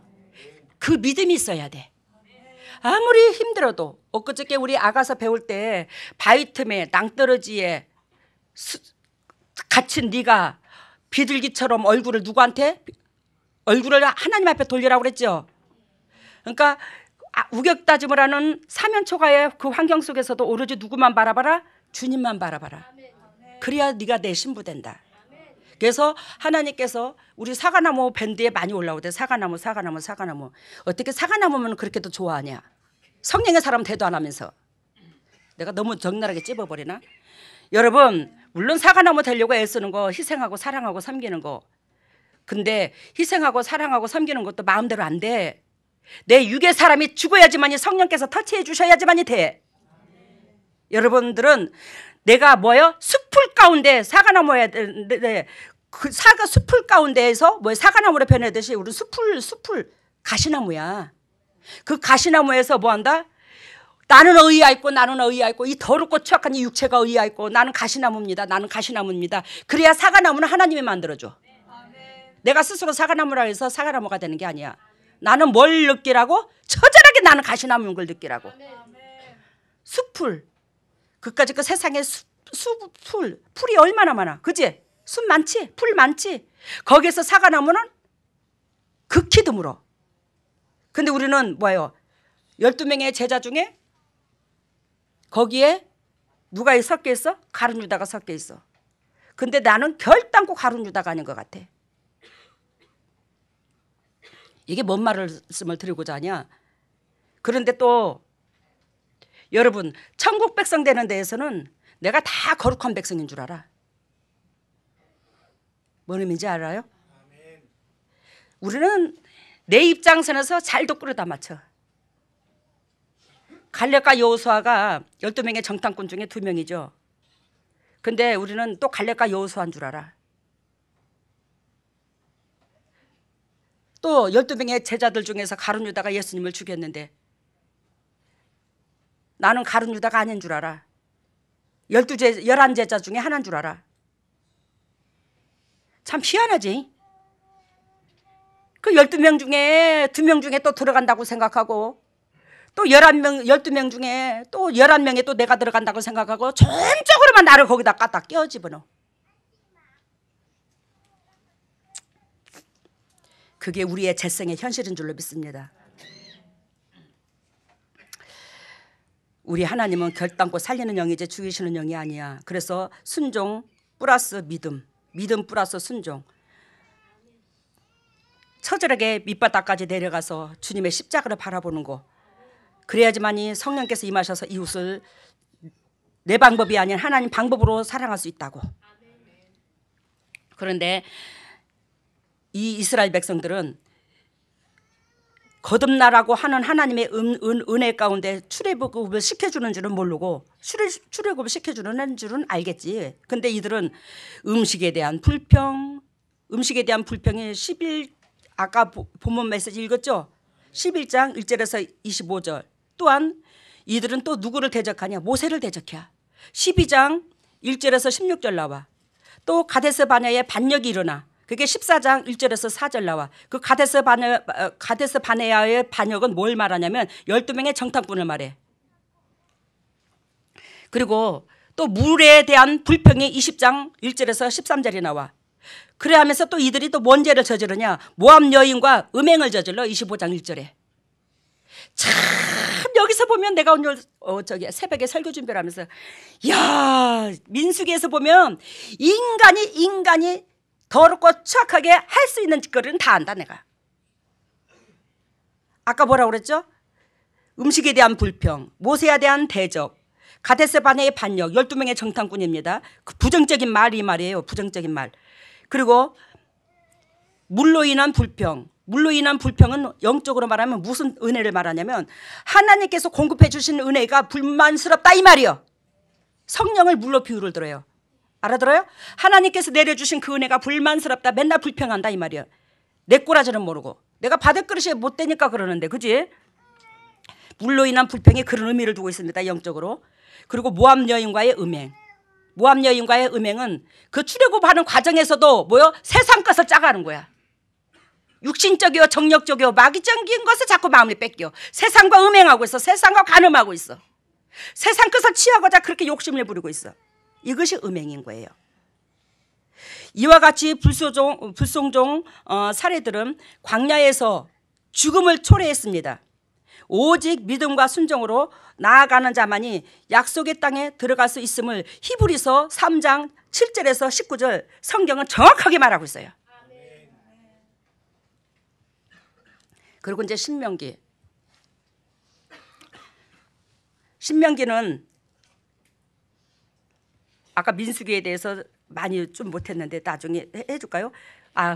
그 믿음이 있어야 돼. 아무리 힘들어도 엊그저께 우리 아가서 배울 때 바위 틈에 낭떠러지에 갇힌 네가 비둘기처럼 얼굴을 하나님 앞에 돌리라고 그랬죠. 그러니까 우격다짐을 하는 사면초가의 그 환경 속에서도 오로지 누구만 바라봐라? 주님만 바라봐라. 그래야 네가 내 신부된다. 그래서 하나님께서 우리 사과나무 밴드에 많이 올라오대. 사과나무. 어떻게 사과나무면 그렇게도 좋아하냐? 성령의 사람 대도 안 하면서. 내가 너무 적나라하게 찝어버리나? 여러분 물론 사과나무 되려고 애쓰는 거 희생하고 사랑하고 섬기는 거. 근데 희생하고 사랑하고 섬기는 것도 마음대로 안 돼. 내 육의 사람이 죽어야지만이 성령께서 터치해 주셔야지만이 돼. 여러분들은 내가 뭐요? 숲풀 가운데 사과나무에 그 사과 숲풀 가운데에서 뭐 사과나무로 변하듯이 우리 숲풀 가시나무야. 그 가시나무에서 뭐 한다? 나는 의아있고 이 더럽고 추악한 이 육체가 의아있고 나는 가시나무입니다. 그래야 사과나무는 하나님이 만들어줘. 내가 스스로 사과나무라 해서 사과나무가 되는 게 아니야. 나는 뭘 느끼라고? 처절하게 나는 가시나무인 걸 느끼라고. 숲풀. 그까짓 그 세상에 풀이 얼마나 많아. 그지? 숲 많지? 풀 많지? 거기에서 사과나무는 극히 드물어. 근데 우리는 뭐예요? 12명의 제자 중에 거기에 누가 섞여 있어? 가룟 유다가 섞여 있어. 근데 나는 결단코 가룟 유다가 아닌 것 같아. 이게 뭔 말씀을 드리고자 하냐? 그런데 또 여러분, 천국 백성 되는 데에서는 내가 다 거룩한 백성인 줄 알아. 뭔 의미인지 알아요? 우리는 내 입장선에서 잘도 끌어다 맞춰. 갈렙과 여호수아가 12명의 정탐꾼 중에 2명이죠. 근데 우리는 또 갈렙과 여호수아인 줄 알아. 또 12명의 제자들 중에서 가룟 유다가 예수님을 죽였는데 나는 가룟 유다가 아닌 줄 알아. 11제자 중에 하나인 줄 알아. 참 희한하지? 그 12명 중에 2명 중에 또 들어간다고 생각하고 또 12명 중에 또 11명에 또 내가 들어간다고 생각하고 전적으로만 나를 거기다 갖다 끼워 집어넣어. 그게 우리의 재성의 현실인 줄로 믿습니다. 우리 하나님은 결단코 살리는 영이지 죽이시는 영이 아니야. 그래서 순종 플러스 믿음, 믿음 플러스 순종. 처절하게 밑바닥까지 내려가서 주님의 십자가를 바라보는 거. 그래야지만이 성령께서 임하셔서 이웃을 내 방법이 아닌 하나님 방법으로 사랑할 수 있다고. 그런데 이 이스라엘 백성들은 거듭나라고 하는 하나님의 은혜 가운데 출애굽을 시켜주는 줄은 모르고 출애굽을 시켜주는 줄은 알겠지. 근데 이들은 음식에 대한 불평이 아까 본문 메시지 읽었죠? 11장 1절에서 25절. 또한 이들은 또 누구를 대적하냐? 모세를 대적해. 12장 1절에서 16절 나와. 또 가데스 바네아의 반역이 일어나. 그게 14장 1절에서 4절 나와. 그 가데스 바네아의 반역은 뭘 말하냐면 12명의 정탐꾼을 말해. 그리고 또 물에 대한 불평이 20장 1절에서 13절이 나와. 그래 하면서 또 이들이 또 뭔 죄를 저지르냐? 모압 여인과 음행을 저질러 25장 1절에. 참 여기서 보면 내가 오늘 새벽에 설교 준비를 하면서 야 민수기에서 보면 인간이 더럽고 추악하게 할 수 있는 짓거리는 다 안다 내가. 아까 뭐라고 그랬죠? 음식에 대한 불평, 모세에 대한 대적, 가데스 바네의 반역, 12명의 정탐꾼입니다. 그 부정적인 말이 말이에요. 부정적인 말. 그리고 물로 인한 불평. 물로 인한 불평은 영적으로 말하면 무슨 은혜를 말하냐면 하나님께서 공급해 주신 은혜가 불만스럽다 이 말이요. 성령을 물로 비유를 들어요. 알아들어요? 하나님께서 내려주신 그 은혜가 불만스럽다. 맨날 불평한다 이 말이요. 내 꼬라지는 모르고 내가 받을 그릇이 못 되니까 그러는데 그지? 물로 인한 불평이 그런 의미를 두고 있습니다. 영적으로. 그리고 모압 여인과의 음행. 모압 여인과의 음행은 그 출애굽하는 과정에서도 뭐요? 세상 것을 짜가는 거야. 육신적이요 정력적이요 마귀적인 것을 자꾸 마음을 뺏겨. 세상과 음행하고 있어. 세상과 간음하고 있어. 세상 것을 취하고자 그렇게 욕심을 부리고 있어. 이것이 음행인 거예요. 이와 같이 불송종 사례들은 광야에서 죽음을 초래했습니다. 오직 믿음과 순종으로 나아가는 자만이 약속의 땅에 들어갈 수 있음을 히브리서 3장 7절에서 19절 성경은 정확하게 말하고 있어요. 그리고 이제 신명기는 아까 민수기에 대해서 많이 좀 못했는데 나중에 해줄까요?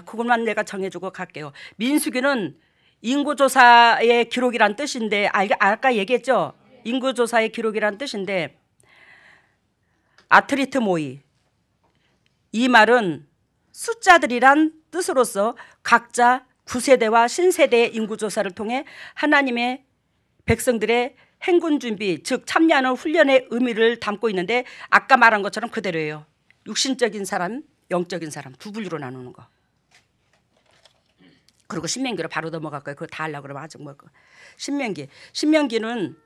그것만 내가 정해주고 갈게요. 민수기는 인구조사의 기록이란 뜻인데 아까 얘기했죠? 인구조사의 기록이란 뜻인데 아트리트 모의 이 말은 숫자들이란 뜻으로서 각자 구세대와 신세대의 인구조사를 통해 하나님의 백성들의 행군 준비 즉 참여하는 훈련의 의미를 담고 있는데 아까 말한 것처럼 그대로예요. 육신적인 사람, 영적인 사람 두 분류로 나누는 거. 그리고 신명기로 바로 넘어갈 거예요. 그거 다 하려고 그러면 아직 신명기는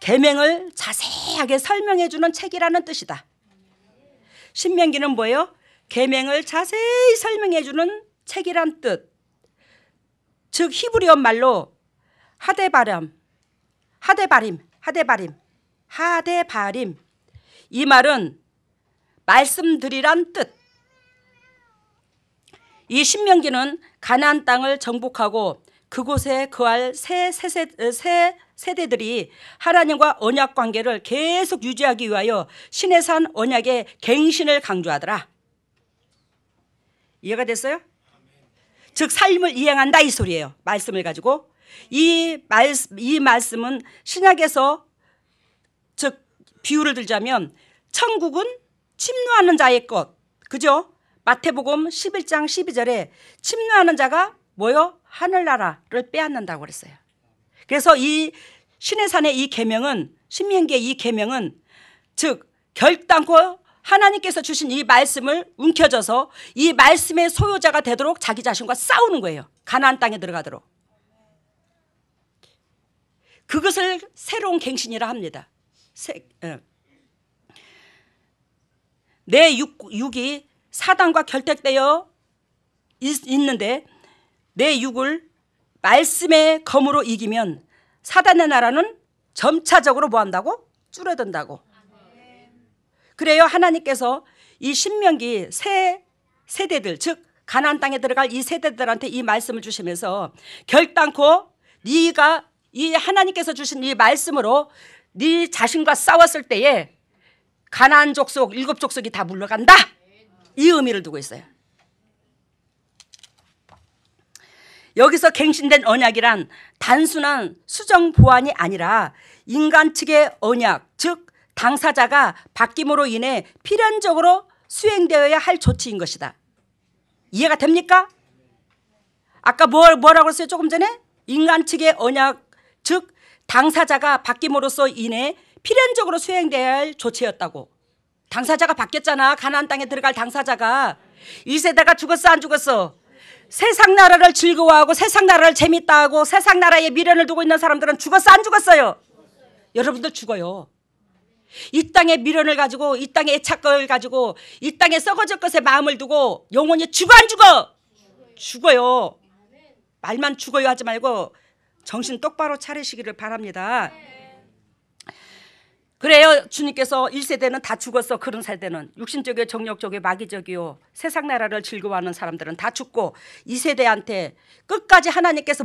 계명을 자세하게 설명해 주는 책이라는 뜻이다. 신명기는 뭐예요? 계명을 자세히 설명해 주는 책이란 뜻. 즉 히브리어 말로 하데바림, 이 말은 말씀드리란 뜻. 이 신명기는 가나안 땅을 정복하고 그곳에 거할 새 세대들이 하나님과 언약 관계를 계속 유지하기 위하여 시내산 언약의 갱신을 강조하더라. 이해가 됐어요? 즉 삶을 이행한다 이 소리예요. 말씀을 가지고 이 말씀은 신약에서 즉 비유를 들자면 천국은 침노하는 자의 것, 그죠? 마태복음 11장 12절에 침노하는 자가 뭐요? 하늘나라를 빼앗는다고 그랬어요. 그래서 이 시내산의 이 계명은, 신명기의 이 계명은 즉 결단코 하나님께서 주신 이 말씀을 움켜져서 이 말씀의 소유자가 되도록 자기 자신과 싸우는 거예요. 가나안 땅에 들어가도록. 그것을 새로운 갱신이라 합니다. 내 육이 사단과 결탁되어 있는데 내 육을 말씀의 검으로 이기면 사단의 나라는 점차적으로 뭐한다고? 줄어든다고. 그래요. 하나님께서 이 신명기 새 세대들, 즉 가나안 땅에 들어갈 이 세대들한테 이 말씀을 주시면서 결단코 네가 이 하나님께서 주신 이 말씀으로 네 자신과 싸웠을 때에 가나안 족속 7족속이 다 물러간다. 이 의미를 두고 있어요. 여기서 갱신된 언약이란 단순한 수정 보완이 아니라 인간 측의 언약, 즉 당사자가 바뀜으로 인해 필연적으로 수행되어야 할 조치인 것이다. 이해가 됩니까? 아까 뭐라고 했어요? 조금 전에 인간 측의 언약, 즉 당사자가 바뀜으로써 인해 필연적으로 수행되어야 할 조치였다고. 당사자가 바뀌었잖아. 가나안 땅에 들어갈 당사자가. 1세대가 죽었어 안 죽었어? 세상 나라를 즐거워하고 세상 나라를 재밌다 하고 세상 나라에 미련을 두고 있는 사람들은 죽었어 안 죽었어요? 여러분들 죽어요. 이 땅에 미련을 가지고 이 땅에 애착을 가지고 이 땅에 썩어질 것에 마음을 두고 영원히 죽어 안 죽어? 죽어요. 말만 죽어요 하지 말고 정신 똑바로 차리시기를 바랍니다. 그래요. 주님께서 1세대는 다 죽었어. 그런 세대는 육신적이요 정력적이요 마귀적이요 세상 나라를 즐거워하는 사람들은 다 죽고 2세대한테 끝까지 하나님께서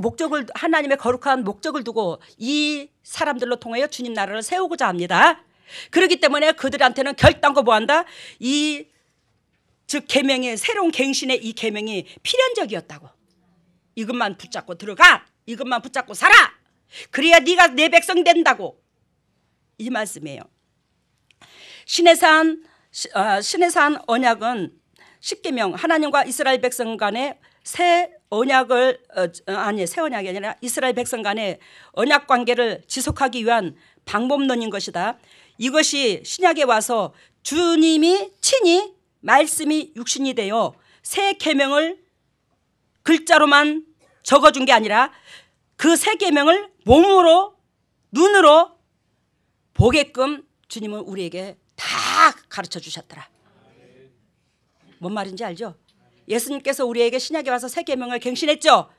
하나님의 거룩한 목적을 두고 이 사람들로 통하여 주님 나라를 세우고자 합니다. 그렇기 때문에 그들한테는 결단코 뭐한다? 즉 계명의 새로운 갱신의 이 계명이 필연적이었다고. 이것만 붙잡고 들어가. 이것만 붙잡고 살아. 그래야 네가 내 백성 된다고. 이 말씀이에요. 시내산 언약은 십계명, 하나님과 이스라엘 백성 간의 새 언약이 아니라 이스라엘 백성 간의 언약 관계를 지속하기 위한 방법론인 것이다. 이것이 신약에 와서 주님이 친히 말씀이 육신이 되어 새 계명을 글자로만 적어준 게 아니라 그 새 계명을 몸으로 눈으로 보게끔 주님은 우리에게 다 가르쳐 주셨더라. 뭔 말인지 알죠? 예수님께서 우리에게 신약에 와서 새 계명을 갱신했죠.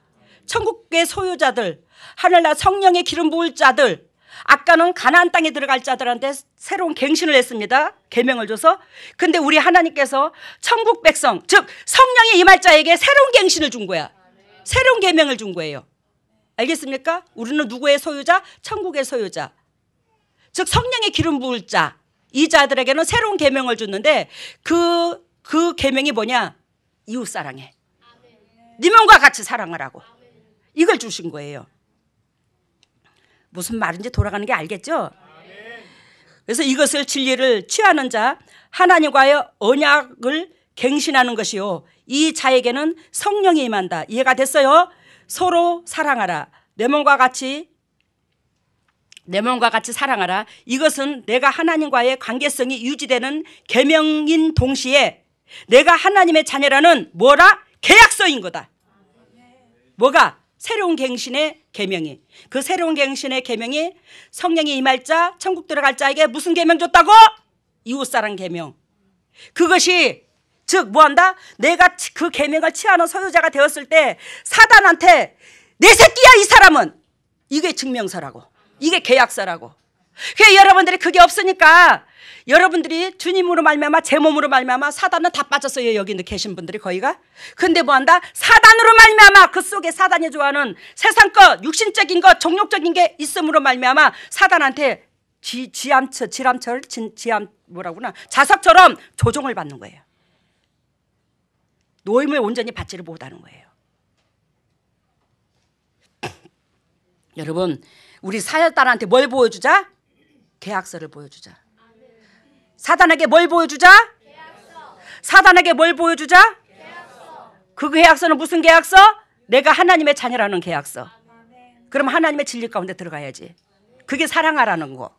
천국의 소유자들, 하늘나라 성령의 기름 부을 자들, 아까는 가나안 땅에 들어갈 자들한테 새로운 갱신을 했습니다. 계명을 줘서. 근데 우리 하나님께서 천국 백성, 즉 성령이 임할 자에게 새로운 갱신을 준 거야. 새로운 계명을 준 거예요. 알겠습니까? 우리는 누구의 소유자? 천국의 소유자. 즉 성령의 기름 부을 자, 이 자들에게는 새로운 계명을 줬는데 그 계명이 뭐냐? 이웃 사랑해. 네 몸과 같이 사랑하라고. 이걸 주신 거예요. 무슨 말인지 돌아가는 게 알겠죠? 그래서 이것을 진리를 취하는 자, 하나님과의 언약을 갱신하는 것이요, 이 자에게는 성령이 임한다. 이해가 됐어요? 서로 사랑하라. 내 몸과 같이 사랑하라. 이것은 내가 하나님과의 관계성이 유지되는 계명인 동시에 내가 하나님의 자녀라는 뭐라? 계약서인 거다. 뭐가? 새로운 갱신의 계명이. 그 새로운 갱신의 계명이 성령이 임할 자, 천국 들어갈 자에게 무슨 계명 줬다고? 이웃사랑 계명. 그것이 즉 뭐한다? 내가 그 계명을 취하는 소유자가 되었을 때 사단한테 내 새끼야 이 사람은. 이게 증명서라고. 이게 계약서라고. 그래 여러분들이 그게 없으니까 여러분들이 주님으로 말미암아 제 몸으로 말미암아 사단은 다 빠졌어요. 여기 계신 분들이 거의가. 근데 뭐한다? 사단으로 말미암아 그 속에 사단이 좋아하는 세상 것, 육신적인 것, 정욕적인 게 있음으로 말미암아 사단한테 자석처럼 조종을 받는 거예요. 노임을 온전히 받지를 못하는 거예요. 여러분 우리 사단한테 뭘 보여주자? 계약서를 보여주자. 사단에게 뭘 보여주자? 사단에게 뭘 보여주자? 그 계약서는 무슨 계약서? 내가 하나님의 자녀라는 계약서. 그럼 하나님의 진리 가운데 들어가야지. 그게 사랑하라는 거.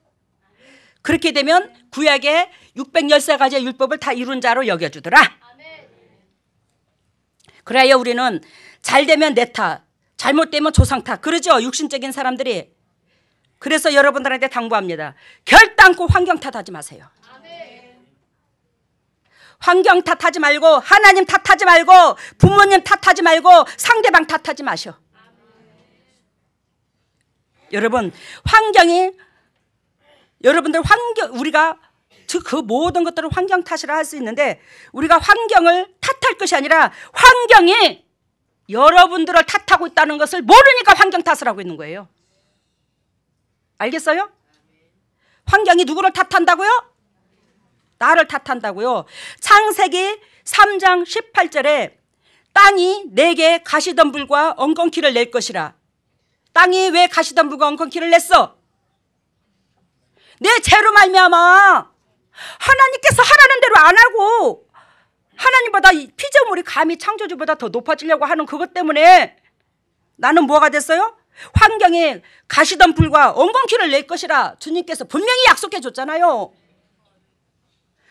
그렇게 되면 구약의 613가지의 율법을 다 이룬 자로 여겨주더라. 그래야 우리는 잘되면 내 탓, 잘못되면 조상 탓. 그러죠 육신적인 사람들이. 그래서 여러분들한테 당부합니다. 결단코 환경 탓하지 마세요. 환경 탓하지 말고 하나님 탓하지 말고 부모님 탓하지 말고 상대방 탓하지 마셔. 여러분 환경이 여러분들 우리가 그 모든 것들을 환경 탓이라 할 수 있는데 우리가 환경을 탓할 것이 아니라 환경이 여러분들을 탓하고 있다는 것을 모르니까 환경 탓을 하고 있는 거예요. 알겠어요? 환경이 누구를 탓한다고요? 나를 탓한다고요. 창세기 3장 18절에 땅이 내게 가시덤불과 엉겅퀴를 낼 것이라. 땅이 왜 가시덤불과 엉겅퀴를 냈어? 내 죄로 말미암아 하나님께서 하라는 대로 안 하고 하나님보다 피조물이 감히 창조주보다 더 높아지려고 하는 그것 때문에 나는 뭐가 됐어요? 환경에 가시덤불과 엉겅퀴를 낼 것이라 주님께서 분명히 약속해 줬잖아요.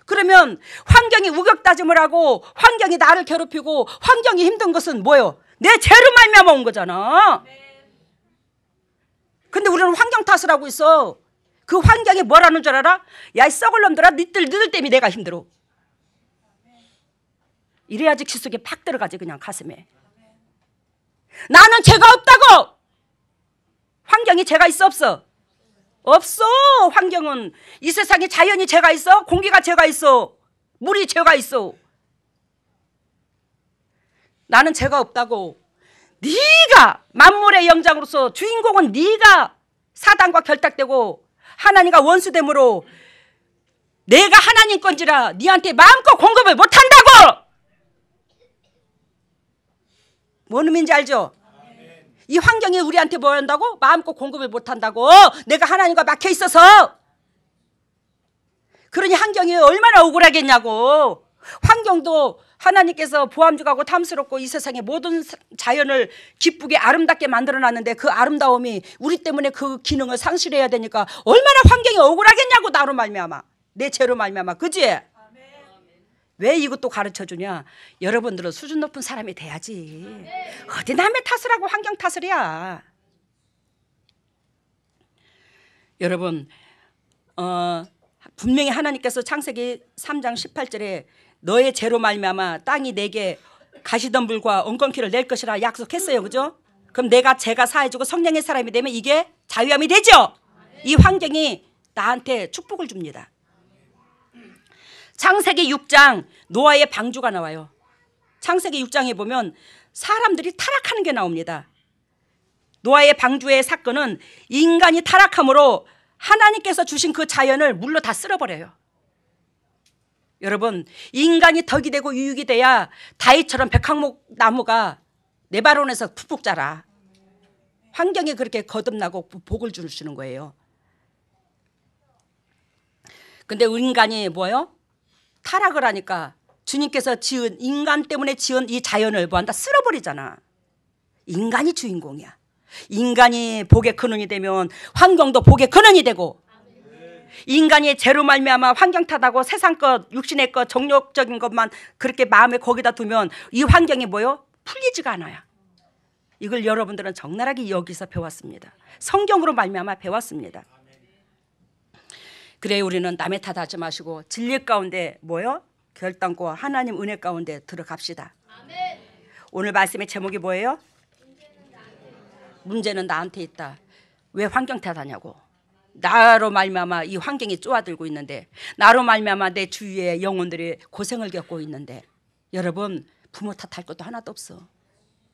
그러면 환경이 우격다짐을 하고 환경이 나를 괴롭히고 환경이 힘든 것은 뭐예요? 내 죄로 말미암아 온 거잖아. 근데 우리는 환경 탓을 하고 있어. 그 환경이 뭐라는 줄 알아? 야 이 썩을 놈들아 너희들 때문에 내가 힘들어. 이래야지 귀 속에 팍 들어가지 그냥 가슴에. 나는 죄가 없다고. 환경이 죄가 있어 없어? 없어. 환경은 이 세상에 자연이 죄가 있어? 공기가 죄가 있어? 물이 죄가 있어? 나는 죄가 없다고. 네가 만물의 영장으로서 주인공은 네가 사단과 결탁되고 하나님과 원수됨으로 내가 하나님 건지라 네한테 마음껏 공급을 못한다고. 뭔 의미인지 알죠? 이 환경이 우리한테 뭐 한다고? 마음껏 공급을 못한다고. 내가 하나님과 막혀 있어서. 그러니 환경이 얼마나 억울하겠냐고. 환경도 하나님께서 보암직하고 탐스럽고 이 세상의 모든 자연을 기쁘게 아름답게 만들어놨는데 그 아름다움이 우리 때문에 그 기능을 상실해야 되니까 얼마나 환경이 억울하겠냐고. 나로 말미암아 내 죄로 말미암아. 그지? 왜 이것도 가르쳐주냐? 여러분들은 수준 높은 사람이 돼야지. 어디 남의 탓을 하고 환경 탓을 해야. 여러분 분명히 하나님께서 창세기 3장 18절에 너의 죄로 말미암아 땅이 내게 가시덤불과 엉겅퀴를 낼 것이라 약속했어요. 그죠? 그럼 내가 죄가 사해지고 성령의 사람이 되면 이게 자유함이 되죠? 이 환경이 나한테 축복을 줍니다. 창세기 6장 노아의 방주가 나와요. 창세기 6장에 보면 사람들이 타락하는 게 나옵니다. 노아의 방주의 사건은 인간이 타락함으로 하나님께서 주신 그 자연을 물로 다 쓸어버려요. 여러분 인간이 덕이 되고 유익이 돼야 다윗처럼 백항목 나무가 네바론에서 푹푹 자라. 환경이 그렇게 거듭나고 복을 주시는 거예요. 근데 인간이 뭐예요? 타락을 하니까 주님께서 지은 인간 때문에 지은 이 자연을 뭐한다? 쓸어버리잖아. 인간이 주인공이야. 인간이 복의 근원이 되면 환경도 복의 근원이 되고 인간이 죄로 말미암아 환경 탓하고 세상 것 육신의 것 정욕적인 것만 그렇게 마음에 거기다 두면 이 환경이 뭐요? 풀리지가 않아요. 이걸 여러분들은 적나라하게 여기서 배웠습니다. 성경으로 말미암아 배웠습니다. 그래 우리는 남의 탓하지 마시고 진리 가운데 뭐요? 결단과 하나님 은혜 가운데 들어갑시다. 오늘 말씀의 제목이 뭐예요? 문제는 나한테 있다. 왜 환경 탓하냐고. 나로 말미암아 이 환경이 쪼아들고 있는데, 나로 말미암아 내 주위의 영혼들이 고생을 겪고 있는데, 여러분 부모 탓할 것도 하나도 없어.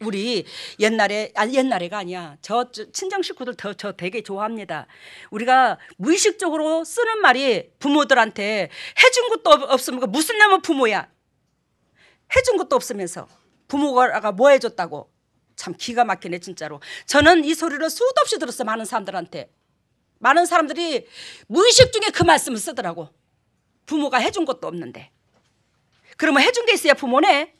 우리 옛날에가 아니야. 저 친정 식구들 저 되게 좋아합니다. 우리가 무의식적으로 쓰는 말이 부모들한테 해준 것도 없으면 무슨 놈의 부모야. 해준 것도 없으면서 부모가 뭐 해줬다고. 참 기가 막히네 진짜로. 저는 이 소리를 수도 없이 들었어. 많은 사람들한테. 많은 사람들이 무의식 중에 그 말씀을 쓰더라고. 부모가 해준 것도 없는데. 그러면 해준 게 있어야 부모네.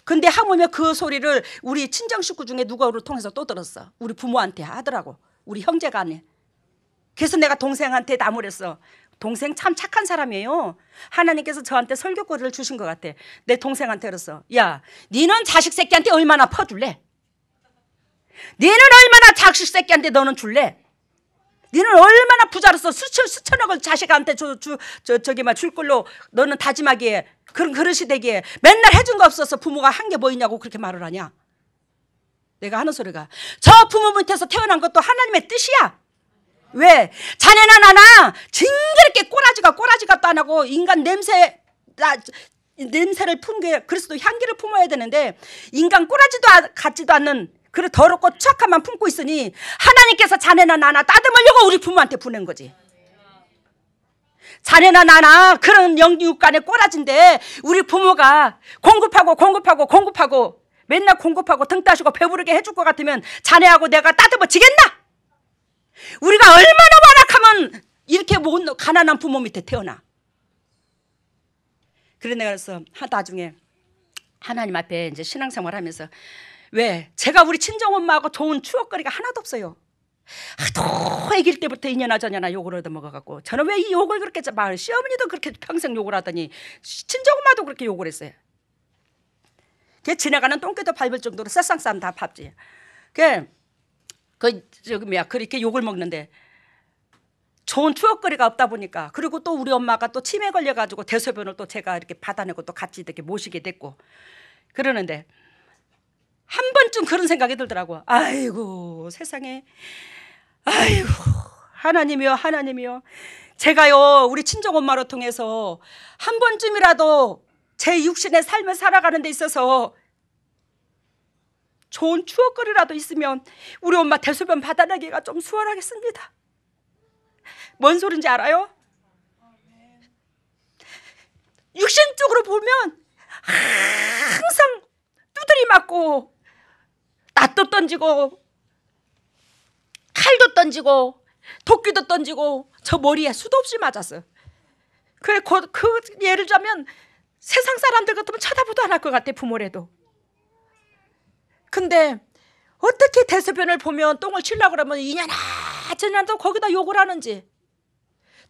근데 하물며 그 소리를 우리 친정 식구 중에 누가를 통해서 또 들었어. 우리 부모한테 하더라고. 우리 형제가 안 해. 그래서 내가 동생한테 나무랬어. 동생 참 착한 사람이에요. 하나님께서 저한테 설교거리를 주신 것 같아. 내 동생한테 그랬어. 야, 니는 자식 새끼한테 얼마나 퍼줄래? 니는 얼마나 자식 새끼한테 너는 줄래? 니는 얼마나 부자로서 수천억을 자식한테 줄 걸로 너는 다짐하기에, 그런 그릇이 되기에 맨날 해준 거 없어서 부모가 한 게 뭐 있냐고 그렇게 말을 하냐. 내가 하는 소리가, 저 부모 밑에서 태어난 것도 하나님의 뜻이야. 왜? 자네나 나나 징그럽게 꼬라지가 또 안 하고 인간 냄새를 품게 그리스도 향기를 품어야 되는데, 인간 꼬라지도 같지도 않는 그래 더럽고 추악함만 품고 있으니 하나님께서 자네나 나나 따듬으려고 우리 부모한테 보낸 거지. 자네나 나나 그런 영육간의 꼬라진데 우리 부모가 공급하고 맨날 공급하고 등 따시고 배부르게 해줄 것 같으면 자네하고 내가 따듬어지겠나? 우리가 얼마나 완악하면 이렇게 가난한 부모 밑에 태어나. 그래 내가 그래서 나중에 하나님 앞에 이제 신앙생활 하면서, 왜? 제가 우리 친정엄마하고 좋은 추억거리가 하나도 없어요. 하도 아기일 때부터 이년아 저년아 욕을 얻어먹어갖고, 저는 왜 이 욕을 그렇게 시어머니도 그렇게 평생 욕을 하더니 친정엄마도 그렇게 욕을 했어요. 걔 지나가는 똥개도 밟을 정도로 세상 사람 다 밟지. 그렇게 욕을 먹는데 좋은 추억거리가 없다 보니까, 그리고 또 우리 엄마가 또 치매 걸려가지고 대소변을 또 제가 이렇게 받아내고 또 같이 이렇게 모시게 됐고 그러는데, 한 번쯤 그런 생각이 들더라고. 아이고 세상에, 아이고 하나님이요, 제가요 우리 친정엄마로 통해서 한 번쯤이라도 제 육신의 삶을 살아가는 데 있어서 좋은 추억거리라도 있으면 우리 엄마 대소변 받아내기가 좀 수월하겠습니다. 뭔 소린지 알아요? 육신적으로 보면 항상 두드리 맞고 낫도 던지고 칼도 던지고 도끼도 던지고 저 머리에 수도 없이 맞았어. 그래 그 예를 들자면 세상 사람들 같으면 쳐다보도 안 할 것 같아, 부모래도. 근데 어떻게 대소변을 보면 똥을 치려고 그러면 이년아 저년아도 거기다 욕을 하는지.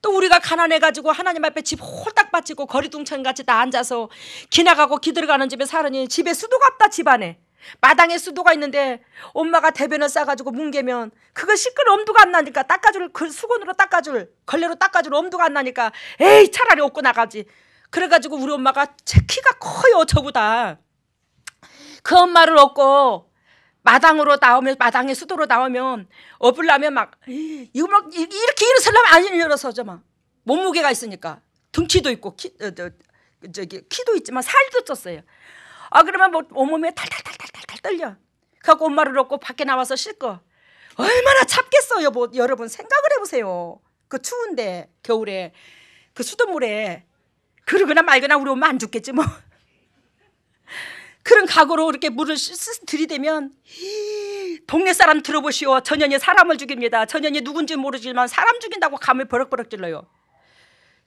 또 우리가 가난해가지고 하나님 앞에 집 홀딱 바치고 거리둥천같이 다 앉아서 기 나가고 기 들어가는 집에 살으니 집에 수도가 없다. 집안에 마당에 수도가 있는데 엄마가 대변을 싸가지고 뭉개면 그거 시끄러 엄두가 안 나니까 닦아줄, 그 수건으로 닦아줄, 걸레로 닦아줄 엄두가 안 나니까 에이 차라리 없고 나가지. 그래가지고 우리 엄마가 제 키가 커요, 저보다. 그 엄마를 얻고 마당으로 나오면, 마당에 수도로 나오면 업으려면 이거 이렇게 일어서려면 안 일어서죠. 막 몸무게가 있으니까 등치도 있고 키도 있지만 살도 쪘어요. 그러면 뭐 온몸에 탈탈탈탈탈 떨려. 그래갖고 엄마를 얻고 밖에 나와서 씻고 얼마나 찹겠어요. 뭐 여러분 생각을 해보세요. 그 추운데 겨울에 그 수돗물에 그러거나 말거나 우리 엄마 안 죽겠지 뭐. 그런 각오로 이렇게 물을 들이대면 동네 사람 들어보시오. 전현이 사람을 죽입니다. 전현이 누군지 모르지만 사람 죽인다고 감을 버럭버럭 질러요.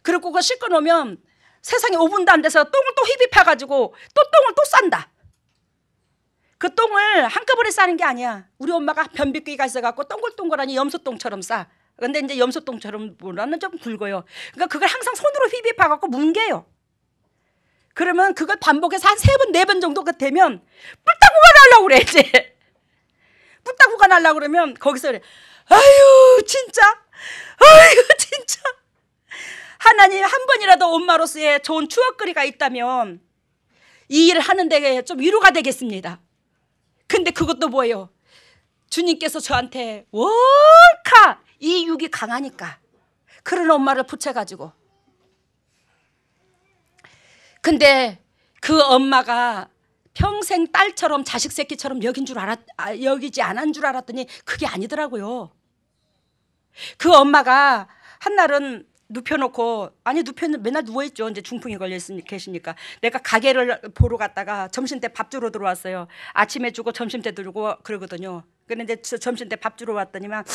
그리고 그거 씻고 놓으면 세상에 5분도 안 돼서 똥을 또 휘비파가지고 또 똥을 또 싼다. 그 똥을 한꺼번에 싸는 게 아니야. 우리 엄마가 변비끼가 있어갖고 동글동글하니 염소똥처럼 싸. 근데 이제 염소똥처럼 보다는 좀 굵어요. 그러니까 그걸 항상 손으로 휘비파갖고 뭉개요. 그러면 그걸 반복해서 한 3번, 4번 정도 되면 뿔따구가 날라고 그래, 이제. 뿔따구가 날라고 그러면 거기서 그래. 아유, 진짜. 하나님 한 번이라도 엄마로서의 좋은 추억거리가 있다면 이 일을 하는 데 좀 위로가 되겠습니다. 근데 그것도 뭐예요? 주님께서 저한테 월카 이 육이 강하니까 그런 엄마를 붙여가지고, 근데 그 엄마가 평생 딸처럼 자식 새끼처럼 여기지 않은 줄 알았더니 그게 아니더라고요. 그 엄마가 한날은 눕혀놓고, 아니 눕혀는 맨날 누워있죠. 이제 중풍이 걸려 계시니까. 내가 가게를 보러 갔다가 점심때 밥 주러 들어왔어요. 아침에 주고 점심때 들고 그러거든요. 그런데 점심때 밥 주러 왔더니만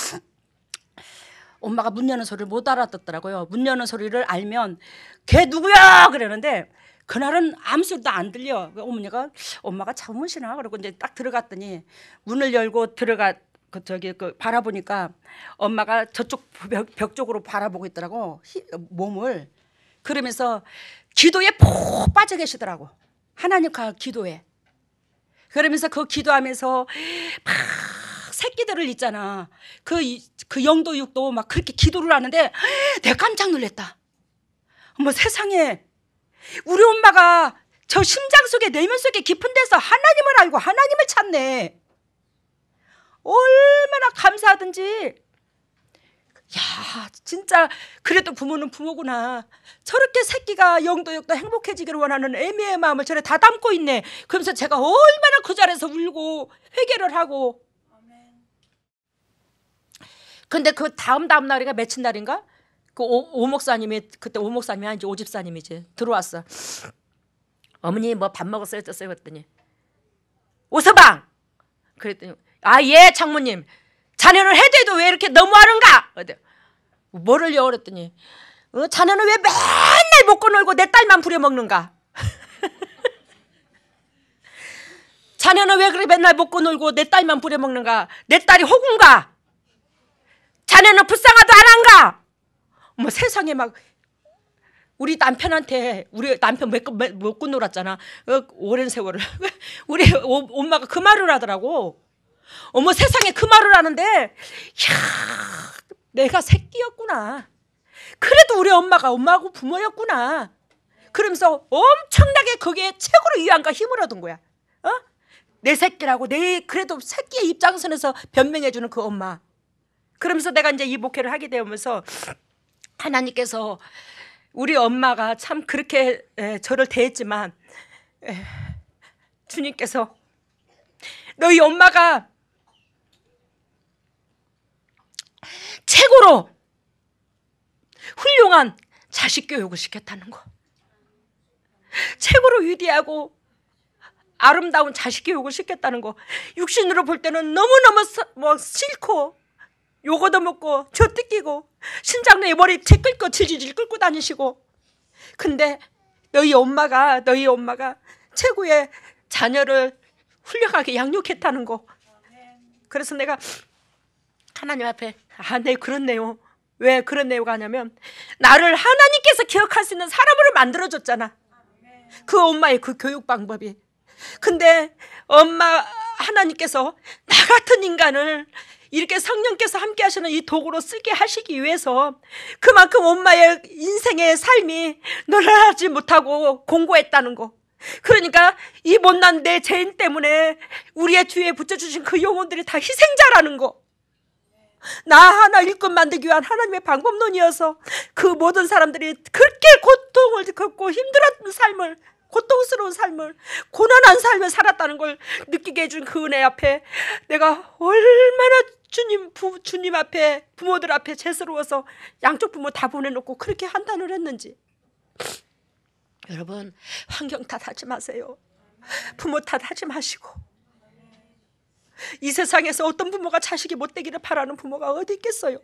엄마가 문 여는 소리를 못 알아듣더라고요. 문 여는 소리를 알면 걔 누구야 그러는데 그날은 아무 소리도 안 들려. 어머니가 엄마가 잠으시나 그러고 이제 딱 들어갔더니 문을 열고 바라보니까 엄마가 저쪽 벽 쪽으로 바라보고 있더라고, 몸을. 그러면서 기도에 푹 빠져 계시더라고. 하나님 기도에. 그러면서 그 기도하면서 막 새끼들을 있잖아. 그 영도 육도 막 그렇게 기도를 하는데 내가 깜짝 놀랐다. 어머 세상에, 우리 엄마가 저 심장 속에 내면 속에 깊은 데서 하나님을 알고 하나님을 찾네. 얼마나 감사하든지. 야 진짜 그래도 부모는 부모구나. 저렇게 새끼가 영도 육도 행복해지기를 원하는 애미의 마음을 저래 다 담고 있네. 그러면서 제가 얼마나 그 자리에서 울고 회개를 하고. 근데 그 다음 날이가 며칠 날인가? 그 오 목사님이, 그때 오 목사님이 아니지 오 집사님이지, 들어왔어. 어머니 뭐 밥 먹었어요 어쩌어요 그랬더니 오서방 그랬더니 아 예 장모님, 자네는 해도 왜 이렇게 너무하는가? 뭐를요? 그랬더니 자네는 왜 맨날 먹고 놀고 내 딸만 부려먹는가? 자네는 왜 그렇게 맨날 먹고 놀고 내 딸만 부려먹는가? 내 딸이 호군가? 자네는 불쌍하도 안 한가? 뭐 세상에 막 우리 남편한테, 우리 남편 먹고 놀았잖아. 오랜 세월을. 우리 엄마가 그 말을 하더라고. 어머 세상에 그 말을 하는데, 이야, 내가 새끼였구나. 그래도 우리 엄마가 엄마하고 부모였구나. 그러면서 엄청나게 거기에 최고로 위안과 힘을 얻은 거야. 내 새끼라고, 그래도 새끼의 입장선에서 변명해주는 그 엄마. 그러면서 내가 이제 이 목회를 하게 되면서 하나님께서 우리 엄마가 참 그렇게 저를 대했지만 주님께서 너희 엄마가 최고로 훌륭한 자식 교육을 시켰다는 거, 최고로 위대하고 아름다운 자식 교육을 시켰다는 거, 육신으로 볼 때는 너무너무 싫고 요거도 먹고 저 뜯기고 신장내에 머리 채 끌고 질질질 끌고 다니시고, 근데 너희 엄마가 최고의 자녀를 훌륭하게 양육했다는 거. 그래서 내가 하나님 앞에 네 그렇네요. 왜 그렇네요 하냐면 나를 하나님께서 기억할 수 있는 사람으로 만들어줬잖아, 그 엄마의 그 교육 방법이. 근데 하나님께서 나 같은 인간을 이렇게 성령께서 함께 하시는 이 도구로 쓰게 하시기 위해서 그만큼 엄마의 인생의 삶이 놀라지 못하고 공고했다는 거. 그러니까 이 못난 내 죄인 때문에 우리의 주위에 붙여주신 그 영혼들이 다 희생자라는 거. 나 하나 일꾼 만들기 위한 하나님의 방법론이어서 그 모든 사람들이 그렇게 고통을 겪고 힘들었던 삶을, 고통스러운 삶을, 고난한 삶을 살았다는 걸 느끼게 해준 그 은혜 앞에 내가 얼마나 주님 앞에, 부모들 앞에 죄스러워서 양쪽 부모 다 보내놓고 그렇게 한탄을 했는지. 여러분, 환경 탓하지 마세요. 부모 탓하지 마시고. 이 세상에서 어떤 부모가 자식이 못되기를 바라는 부모가 어디 있겠어요.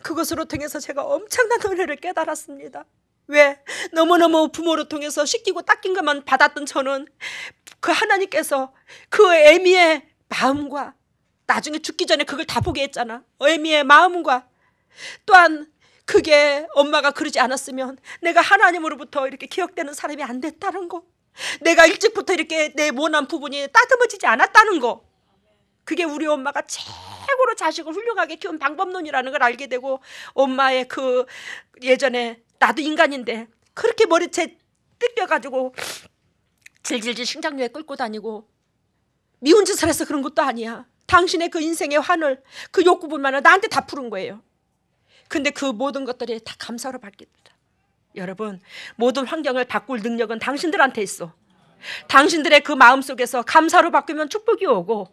그것으로 통해서 제가 엄청난 은혜를 깨달았습니다. 왜? 너무너무 부모로 통해서 씻기고 닦인 것만 받았던 저는 그 하나님께서 그 애미의 마음과 나중에 죽기 전에 그걸 다 보게 했잖아. 애미의 마음과 또한 그게 엄마가 그러지 않았으면 내가 하나님으로부터 이렇게 기억되는 사람이 안 됐다는 거, 내가 일찍부터 이렇게 내 모난 부분이 따듬어지지 않았다는 거, 그게 우리 엄마가 최고로 자식을 훌륭하게 키운 방법론이라는 걸 알게 되고, 엄마의 그 예전에 나도 인간인데 그렇게 머리채 뜯겨가지고 질질질 심장류에 끌고 다니고 미운 짓을 해서 그런 것도 아니야. 당신의 그 인생의 환을 그 욕구분만을 나한테 다 푸른 거예요. 근데 그 모든 것들이 다 감사로 바뀝니다. 여러분, 모든 환경을 바꿀 능력은 당신들한테 있어. 당신들의 그 마음속에서 감사로 바뀌면 축복이 오고,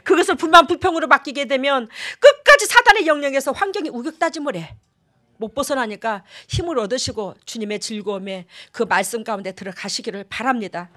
그것을 불만 불평으로 바뀌게 되면 끝까지 사단의 영역에서 환경이 우격다짐을 해. 못 벗어나니까 힘을 얻으시고 주님의 즐거움에 그 말씀 가운데 들어가시기를 바랍니다.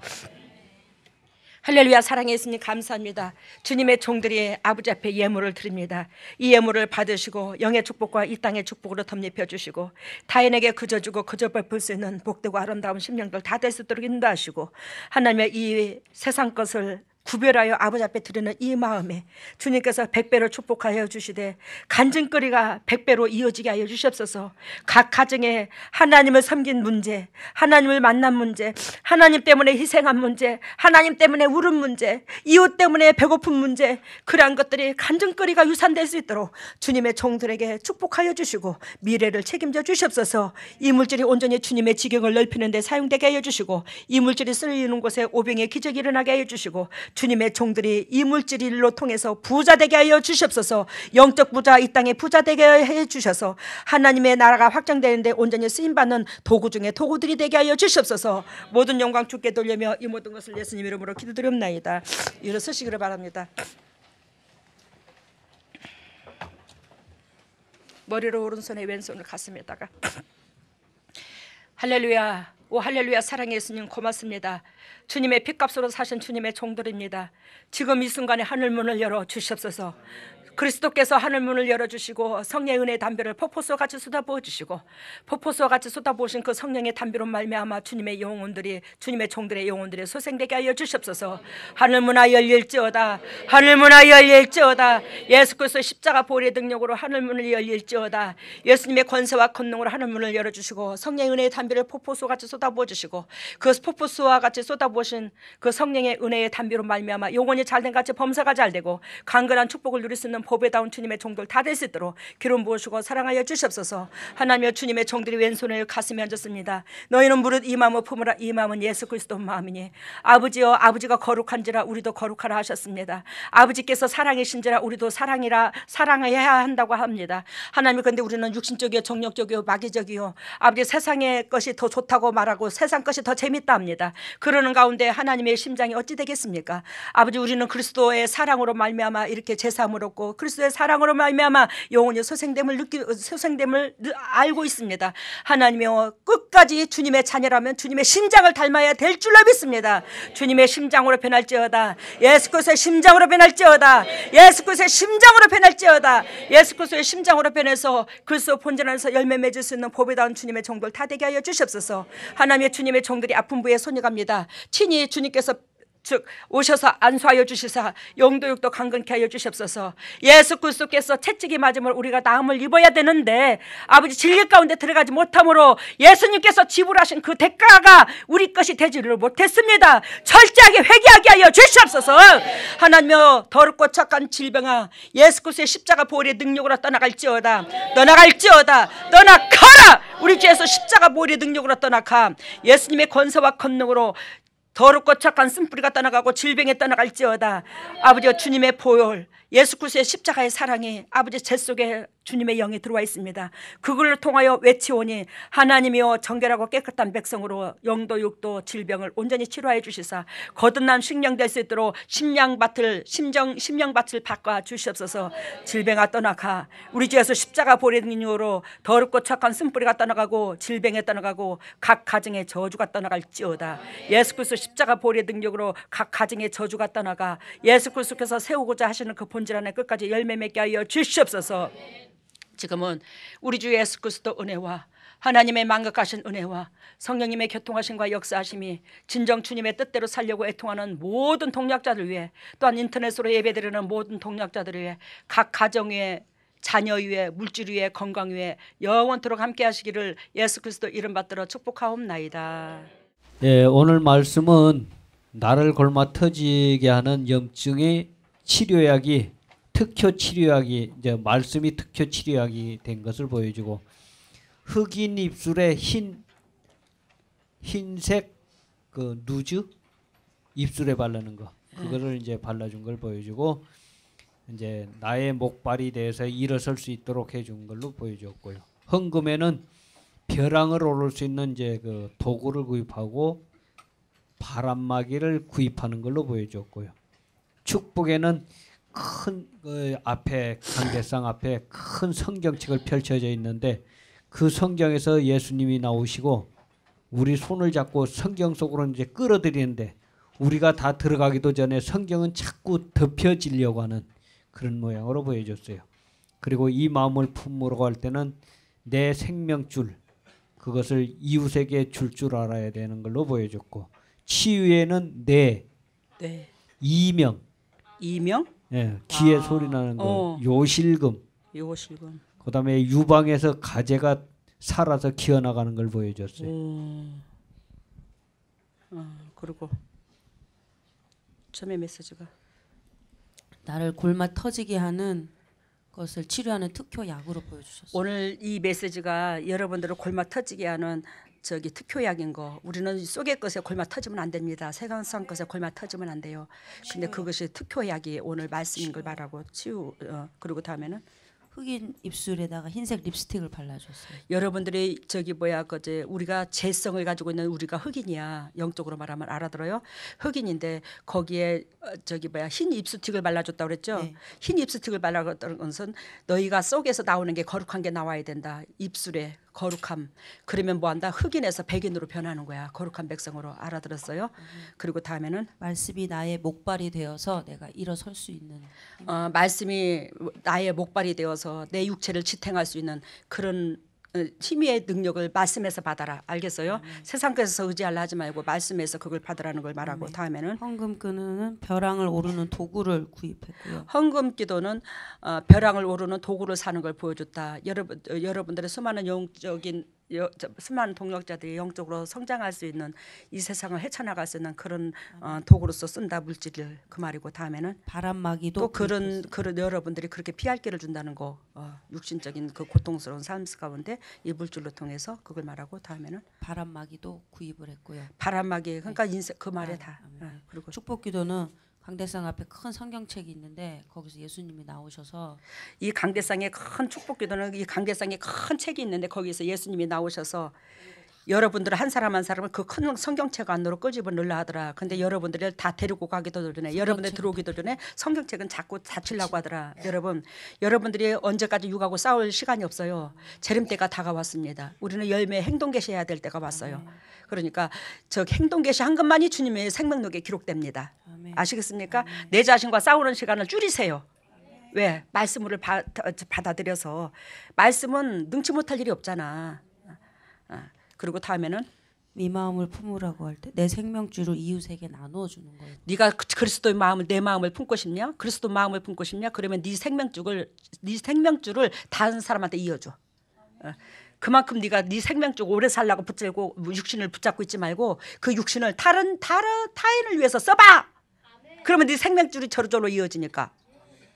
할렐루야. 사랑의 예수님 감사합니다. 주님의 종들이 아버지 앞에 예물을 드립니다. 이 예물을 받으시고 영의 축복과 이 땅의 축복으로 덧입혀 주시고 타인에게 그저 주고 그저 베풀 수 있는 복되고 아름다운 심령들 다 될 수 있도록 인도하시고, 하나님의 이 세상 것을 구별하여 아버지 앞에 드리는 이 마음에 주님께서 100배로 축복하여 주시되 간증거리가 100배로 이어지게 하여 주시옵소서. 각 가정에 하나님을 섬긴 문제, 하나님을 만난 문제, 하나님 때문에 희생한 문제, 하나님 때문에 울은 문제, 이웃 때문에 배고픈 문제, 그러한 것들이 간증거리가 유산될 수 있도록 주님의 종들에게 축복하여 주시고 미래를 책임져 주시옵소서. 이 물질이 온전히 주님의 지경을 넓히는 데 사용되게 하여 주시고, 이 물질이 쓰이는 곳에 오병의 기적이 일어나게 하여 주시고, 주님의 종들이 이 물질로 통해서 부자 되게 하여 주시옵소서. 영적 부자, 이 땅에 부자 되게 해 주셔서 하나님의 나라가 확장되는데 온전히 쓰임받는 도구 중에 도구들이 되게 하여 주시옵소서. 모든 영광 주께 돌리며 이 모든 것을 예수님 이름으로 기도드리옵나이다. 일어서시기를 바랍니다. 머리로 오른손에 왼손을 가슴에다가 할렐루야. 오 할렐루야. 사랑의 예수님 고맙습니다. 주님의 핏값으로 사신 주님의 종들입니다. 지금 이 순간에 하늘문을 열어 주시옵소서. 그리스도께서 하늘문을 열어주시고 성령의 은혜의 담배를 폭포수와 같이 쏟아부어 주시고, 폭포수와 같이 쏟아부으신 그 성령의 담배로 말미암아 주님의 영혼들이, 주님의 종들의 영혼들이 소생되게 하여 주시옵소서. 하늘문아 열릴지어다. 하늘문아 열릴지어다. 예수 그리스도의 십자가 보혈의 능력으로 하늘문을 열릴지어다. 예수님의 권세와 권능으로 하늘문을 열어주시고 성령의 은혜의 담배를 폭포수와 같이 쏟아부어 주시고, 그 폭포수와 같이 쏟아부으신 그 성령의 은혜의 담배로 말미암아 영혼이 잘된 같이 범사가 잘되고 강건한 축복을 누릴 수 있는 보배다운 주님의 종들 다 될 수 있도록 기름 부으시고 사랑하여 주시옵소서. 하나님여, 주님의 종들이 왼손을 가슴에 얹었습니다. 너희는 무릇 이 마음을 품으라. 이 마음은 예수 그리스도 마음이니. 아버지여, 아버지가 거룩한지라 우리도 거룩하라 하셨습니다. 아버지께서 사랑이신지라 우리도 사랑해야 한다고 합니다. 하나님, 근데 우리는 육신적이요 정력적이요 마귀적이요 아버지 세상의 것이 더 좋다고 말하고 세상 것이 더 재밌다 합니다. 그러는 가운데 하나님의 심장이 어찌 되겠습니까? 아버지, 우리는 그리스도의 사랑으로 말미암아 이렇게 제사함을 얻고 그리스도의 사랑으로 말미암아 영혼이 소생됨을 알고 있습니다. 하나님이여, 끝까지 주님의 자녀라면 주님의 심장을 닮아야 될 줄로 믿습니다. 주님의 심장으로 변할지어다. 예수 그리스도의 심장으로 변할지어다. 예수 그리스도의 심장으로 변할지어다. 예수 그리스도의 심장으로 변해서 그리스도 본전 안에서 열매 맺을 수 있는 보배다운 주님의 종들 다 되게 하여 주시옵소서. 하나님의 주님의 종들이 아픈 부에 손이 갑니다. 친히 주님께서 즉 오셔서 안수하여 주시사 영도육도 강건케 하여 주시옵소서. 예수 그리스도께서 채찍이 맞음을 우리가 나음을 입어야 되는데 아버지 진리 가운데 들어가지 못함으로 예수님께서 지불하신 그 대가가 우리 것이 되지를 못했습니다. 철저하게 회개하게 하여 주시옵소서. 하나님여, 더럽고 착한 질병아, 예수 그리스도의 십자가 보혈의 능력으로 떠나갈지어다. 떠나가라. 우리 주에서 십자가 보혈의 능력으로 떠나가. 예수님의 권세와 권능으로 더럽고 착한 쓴뿌리가 떠나가고 질병에 떠나갈지어다. 아버지와 주님의 보혈, 예수 그리스도의 십자가의 사랑이 아버지 제 속에 주님의 영이 들어와 있습니다. 그걸로 통하여 외치오니 하나님이여, 정결하고 깨끗한 백성으로 영도 육도 질병을 온전히 치료하여 주시사 거듭난 식량 될 수 있도록 심령밭을 바꿔 주시옵소서. 질병아 떠나가. 우리 주에서 십자가 보혈의 능력으로 더럽고 착한 쓴뿌리가 떠나가고 질병에 떠나가고 각 가정의 저주가 떠나갈지어다. 예수 그리스도 십자가 보혈의 능력으로 각 가정의 저주가 떠나가 예수 그리스도께서 세우고자 하시는 그 본질 안에 끝까지 열매 맺게 하여 주시옵소서. 지금은 우리 주 예수 그리스도 은혜와 하나님의 만극하신 은혜와 성령님의 교통하심과 역사하심이 진정 주님의 뜻대로 살려고 애통하는 모든 동역자들 위해, 또한 인터넷으로 예배드리는 모든 동역자들 위해, 각 가정 위에, 자녀 위에, 물질 위에, 건강 위에 영원토록 함께 하시기를 예수 그리스도 이름 받들어 축복하옵나이다. 예, 오늘 말씀은 나를 골마 터지게 하는 염증의 치료약이, 특효 치료약이, 이제 말씀이 특효 치료약이 된 것을 보여주고, 흑인 입술에 흰색 누즈 입술에 바르는 거, 그거를 이제 발라준 걸 보여주고, 이제 나의 목발이 돼서 일어설 수 있도록 해준 걸로 보여줬고요. 헌금에는 벼랑을 오를 수 있는 이제 그 도구를 구입하고 바람막이를 구입하는 걸로 보여줬고요. 축복에는 큰 그 앞에 강대상 앞에 큰 성경책을 펼쳐져 있는데 그 성경에서 예수님이 나오시고 우리 손을 잡고 성경 속으로 이제 끌어들이는데 우리가 다 들어가기도 전에 성경은 자꾸 덮여지려고 하는 그런 모양으로 보여줬어요. 그리고 이 마음을 품으라고 할 때는 내 생명줄 그것을 이웃에게 줄 알아야 되는 걸로 보여줬고 치유에는 내 네. 이명 이명? 예, 귀에 소리 나는 거 요실금 요실금. 그다음에 유방에서 가재가 살아서 기어나가는 걸 보여줬어요. 그리고 처음에 메시지가 나를 골마 터지게 하는 것을 치료하는 특효 약으로 보여주셨어요. 오늘 이 메시지가 여러분들을 골마 터지게 하는 특효약인 거. 우리는 속의 것에 골마 터지면 안 됩니다. 세상성 것에 골마 터지면 안 돼요. 근데 그것이 특효약이 오늘 말씀인 걸 말하고 그리고 다음에는 흑인 입술에다가 흰색 립스틱을 발라줬어요. 여러분들이 우리가 재성을 가지고 있는 우리가 흑인이야. 영적으로 말하면 알아들어요? 흑인인데 거기에 흰 립스틱을 발라줬다고 그랬죠? 네. 흰 립스틱을 발라줬다는 것은 너희가 속에서 나오는 게 거룩한 게 나와야 된다. 입술에 거룩함. 그러면 뭐한다? 흑인에서 백인으로 변하는 거야. 거룩한 백성으로. 알아들었어요? 그리고 다음에는 말씀이 나의 목발이 되어서 내가 일어설 수 있는 말씀이 나의 목발이 되어서 내 육체를 지탱할 수 있는 그런 힘의 능력을 말씀에서 받아라. 알겠어요? 세상 것에서 의지하려 하지 말고 말씀에서 그걸 받으라는 걸 말하고 다음에는 헌금 끄는 벼랑을 오르는 도구를 구입했고요. 헌금 기도는 벼랑을 오르는 도구를 사는 걸 보여줬다. 여러분들의 수많은 동역자들이 영적으로 성장할 수 있는 이 세상을 헤쳐나갈 수 있는 그런 도구로서 쓴다. 물질을 그 말이고 다음에는 바람막이도 또 그런 여러분들이 그렇게 피할 길을 준다는 거 육신적인 그 고통스러운 삶 가운데 이 물질로 통해서 그걸 말하고 다음에는 바람막이도 구입을 했고요. 바람막이 그러니까 인생 그 말에 다 그리고 축복기도는 강대상 앞에 큰 성경책이 있는데 거기서 예수님이 나오셔서 이 강대상에 큰 축복기도는 이 강대상에 큰 책이 있는데 거기서 예수님이 나오셔서 여러분들 한 사람 한 사람을 그 큰 성경책 안으로 끄집어 넣으려 하더라. 근데 여러분들을 다 데리고 가기도 전에 여러분들 들어오기도 전에 성경책은 자꾸 닫히려고 하더라. 여러분들이 언제까지 육하고 싸울 시간이 없어요. 재림때가 다가왔습니다. 우리는 열매 행동 계시해야 될 때가 왔어요. 그러니까 행동 계시 한 것만이 주님의 생명록에 기록됩니다. 아시겠습니까? 내 자신과 싸우는 시간을 줄이세요. 왜? 말씀을 받아들여서 말씀은 능치 못할 일이 없잖아. 그리고 다음에는 이 마음을 품으라고 할 때 내 생명줄을 이웃에게 나누어 주는 거예요. 네가 그리스도의 마음을 내 마음을 품고 싶냐? 그리스도 마음을 품고 싶냐? 그러면 네 생명줄을 다른 사람한테 이어줘. 그만큼 네가 네 생명줄 오래 살라고 붙들고 육신을 붙잡고 있지 말고 그 육신을 다른 타인을 위해서 써봐. 그러면 네 생명줄이 저절로 이어지니까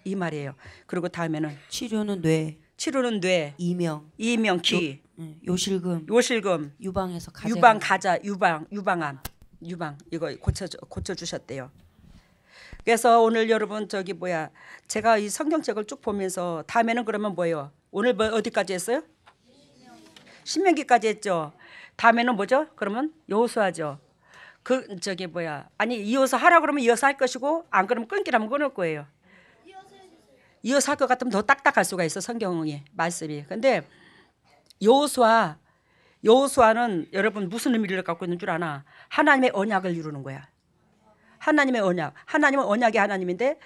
이 말이에요. 그리고 다음에는 치료는 뇌, 치료는 뇌, 이명, 기, 요실금, 유방에서 가재, 유방암 이거 고쳐 주셨대요. 그래서 오늘 여러분 제가 이 성경책을 쭉 보면서 다음에는 그러면 뭐예요? 오늘 어디까지 했어요? 신명기까지 했죠. 다음에는 뭐죠? 그러면 여호수아죠. 이어서 하라 그러면 이어서 할 것이고 안 그러면 끊기라면 끊을 거예요. 이어서 할 것 같으면 더 딱딱할 수가 있어. 성경의 말씀이. 근데 여호수아는 여러분 무슨 의미를 갖고 있는 줄 아나? 하나님의 언약을 이루는 거야. 하나님의 언약. 하나님은 언약의 하나님인데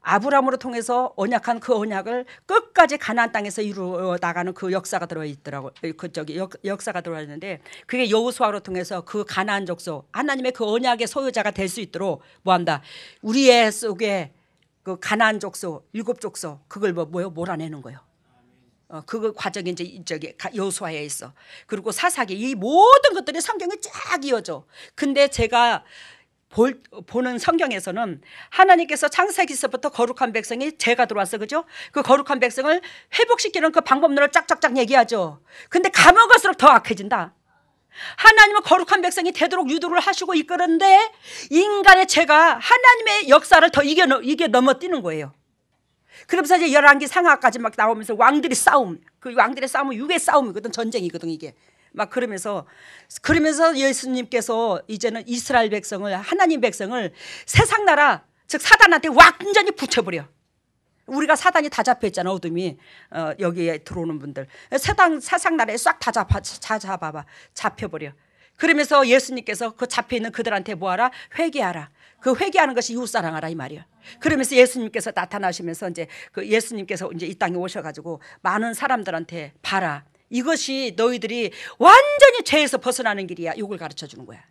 아브라함으로 통해서 언약한 그 언약을 끝까지 가나안 땅에서 이루어 나가는 그 역사가 들어 있더라고. 역사가 들어와 있는데 그게 여호수아로 통해서 그 가나안 족속 하나님의 그 언약의 소유자가 될 수 있도록 뭐한다. 우리의 속에 그 가나안 족속 7 족속 그걸 몰아내는 거예요. 그 과정이 이제 여호수아에 있어. 그리고 사사기 이 모든 것들이 성경에 쫙 이어져. 근데 제가 보는 성경에서는 하나님께서 창세기서부터 거룩한 백성이 죄가 들어왔어. 그죠? 그 거룩한 백성을 회복시키는 그 방법론을 짝짝짝 얘기하죠. 근데 가면 갈수록 더 악해진다. 하나님은 거룩한 백성이 되도록 유도를 하시고 이끄는데 인간의 죄가 하나님의 역사를 더 이겨 넘어뛰는 거예요. 그러면서 이제 열왕기 상하까지 막 나오면서 왕들이 싸움, 그 왕들의 싸움은 육의 싸움이거든, 전쟁이거든 이게. 막 그러면서 예수님께서 이제는 이스라엘 백성을, 하나님 백성을 세상 나라, 즉 사단한테 완전히 붙여버려. 우리가 사단이 다 잡혀있잖아, 어둠이. 여기에 들어오는 분들 세상 나라에 싹 다 잡혀버려. 그러면서 예수님께서 그 잡혀있는 그들한테 뭐하라? 회개하라. 그 회개하는 것이 이웃사랑하라 이 말이야. 그러면서 예수님께서 나타나시면서 이제 그 예수님께서 이제 이 땅에 오셔가지고 많은 사람들한테 봐라, 이것이 너희들이 완전히 죄에서 벗어나는 길이야. 이걸 가르쳐 주는 거야.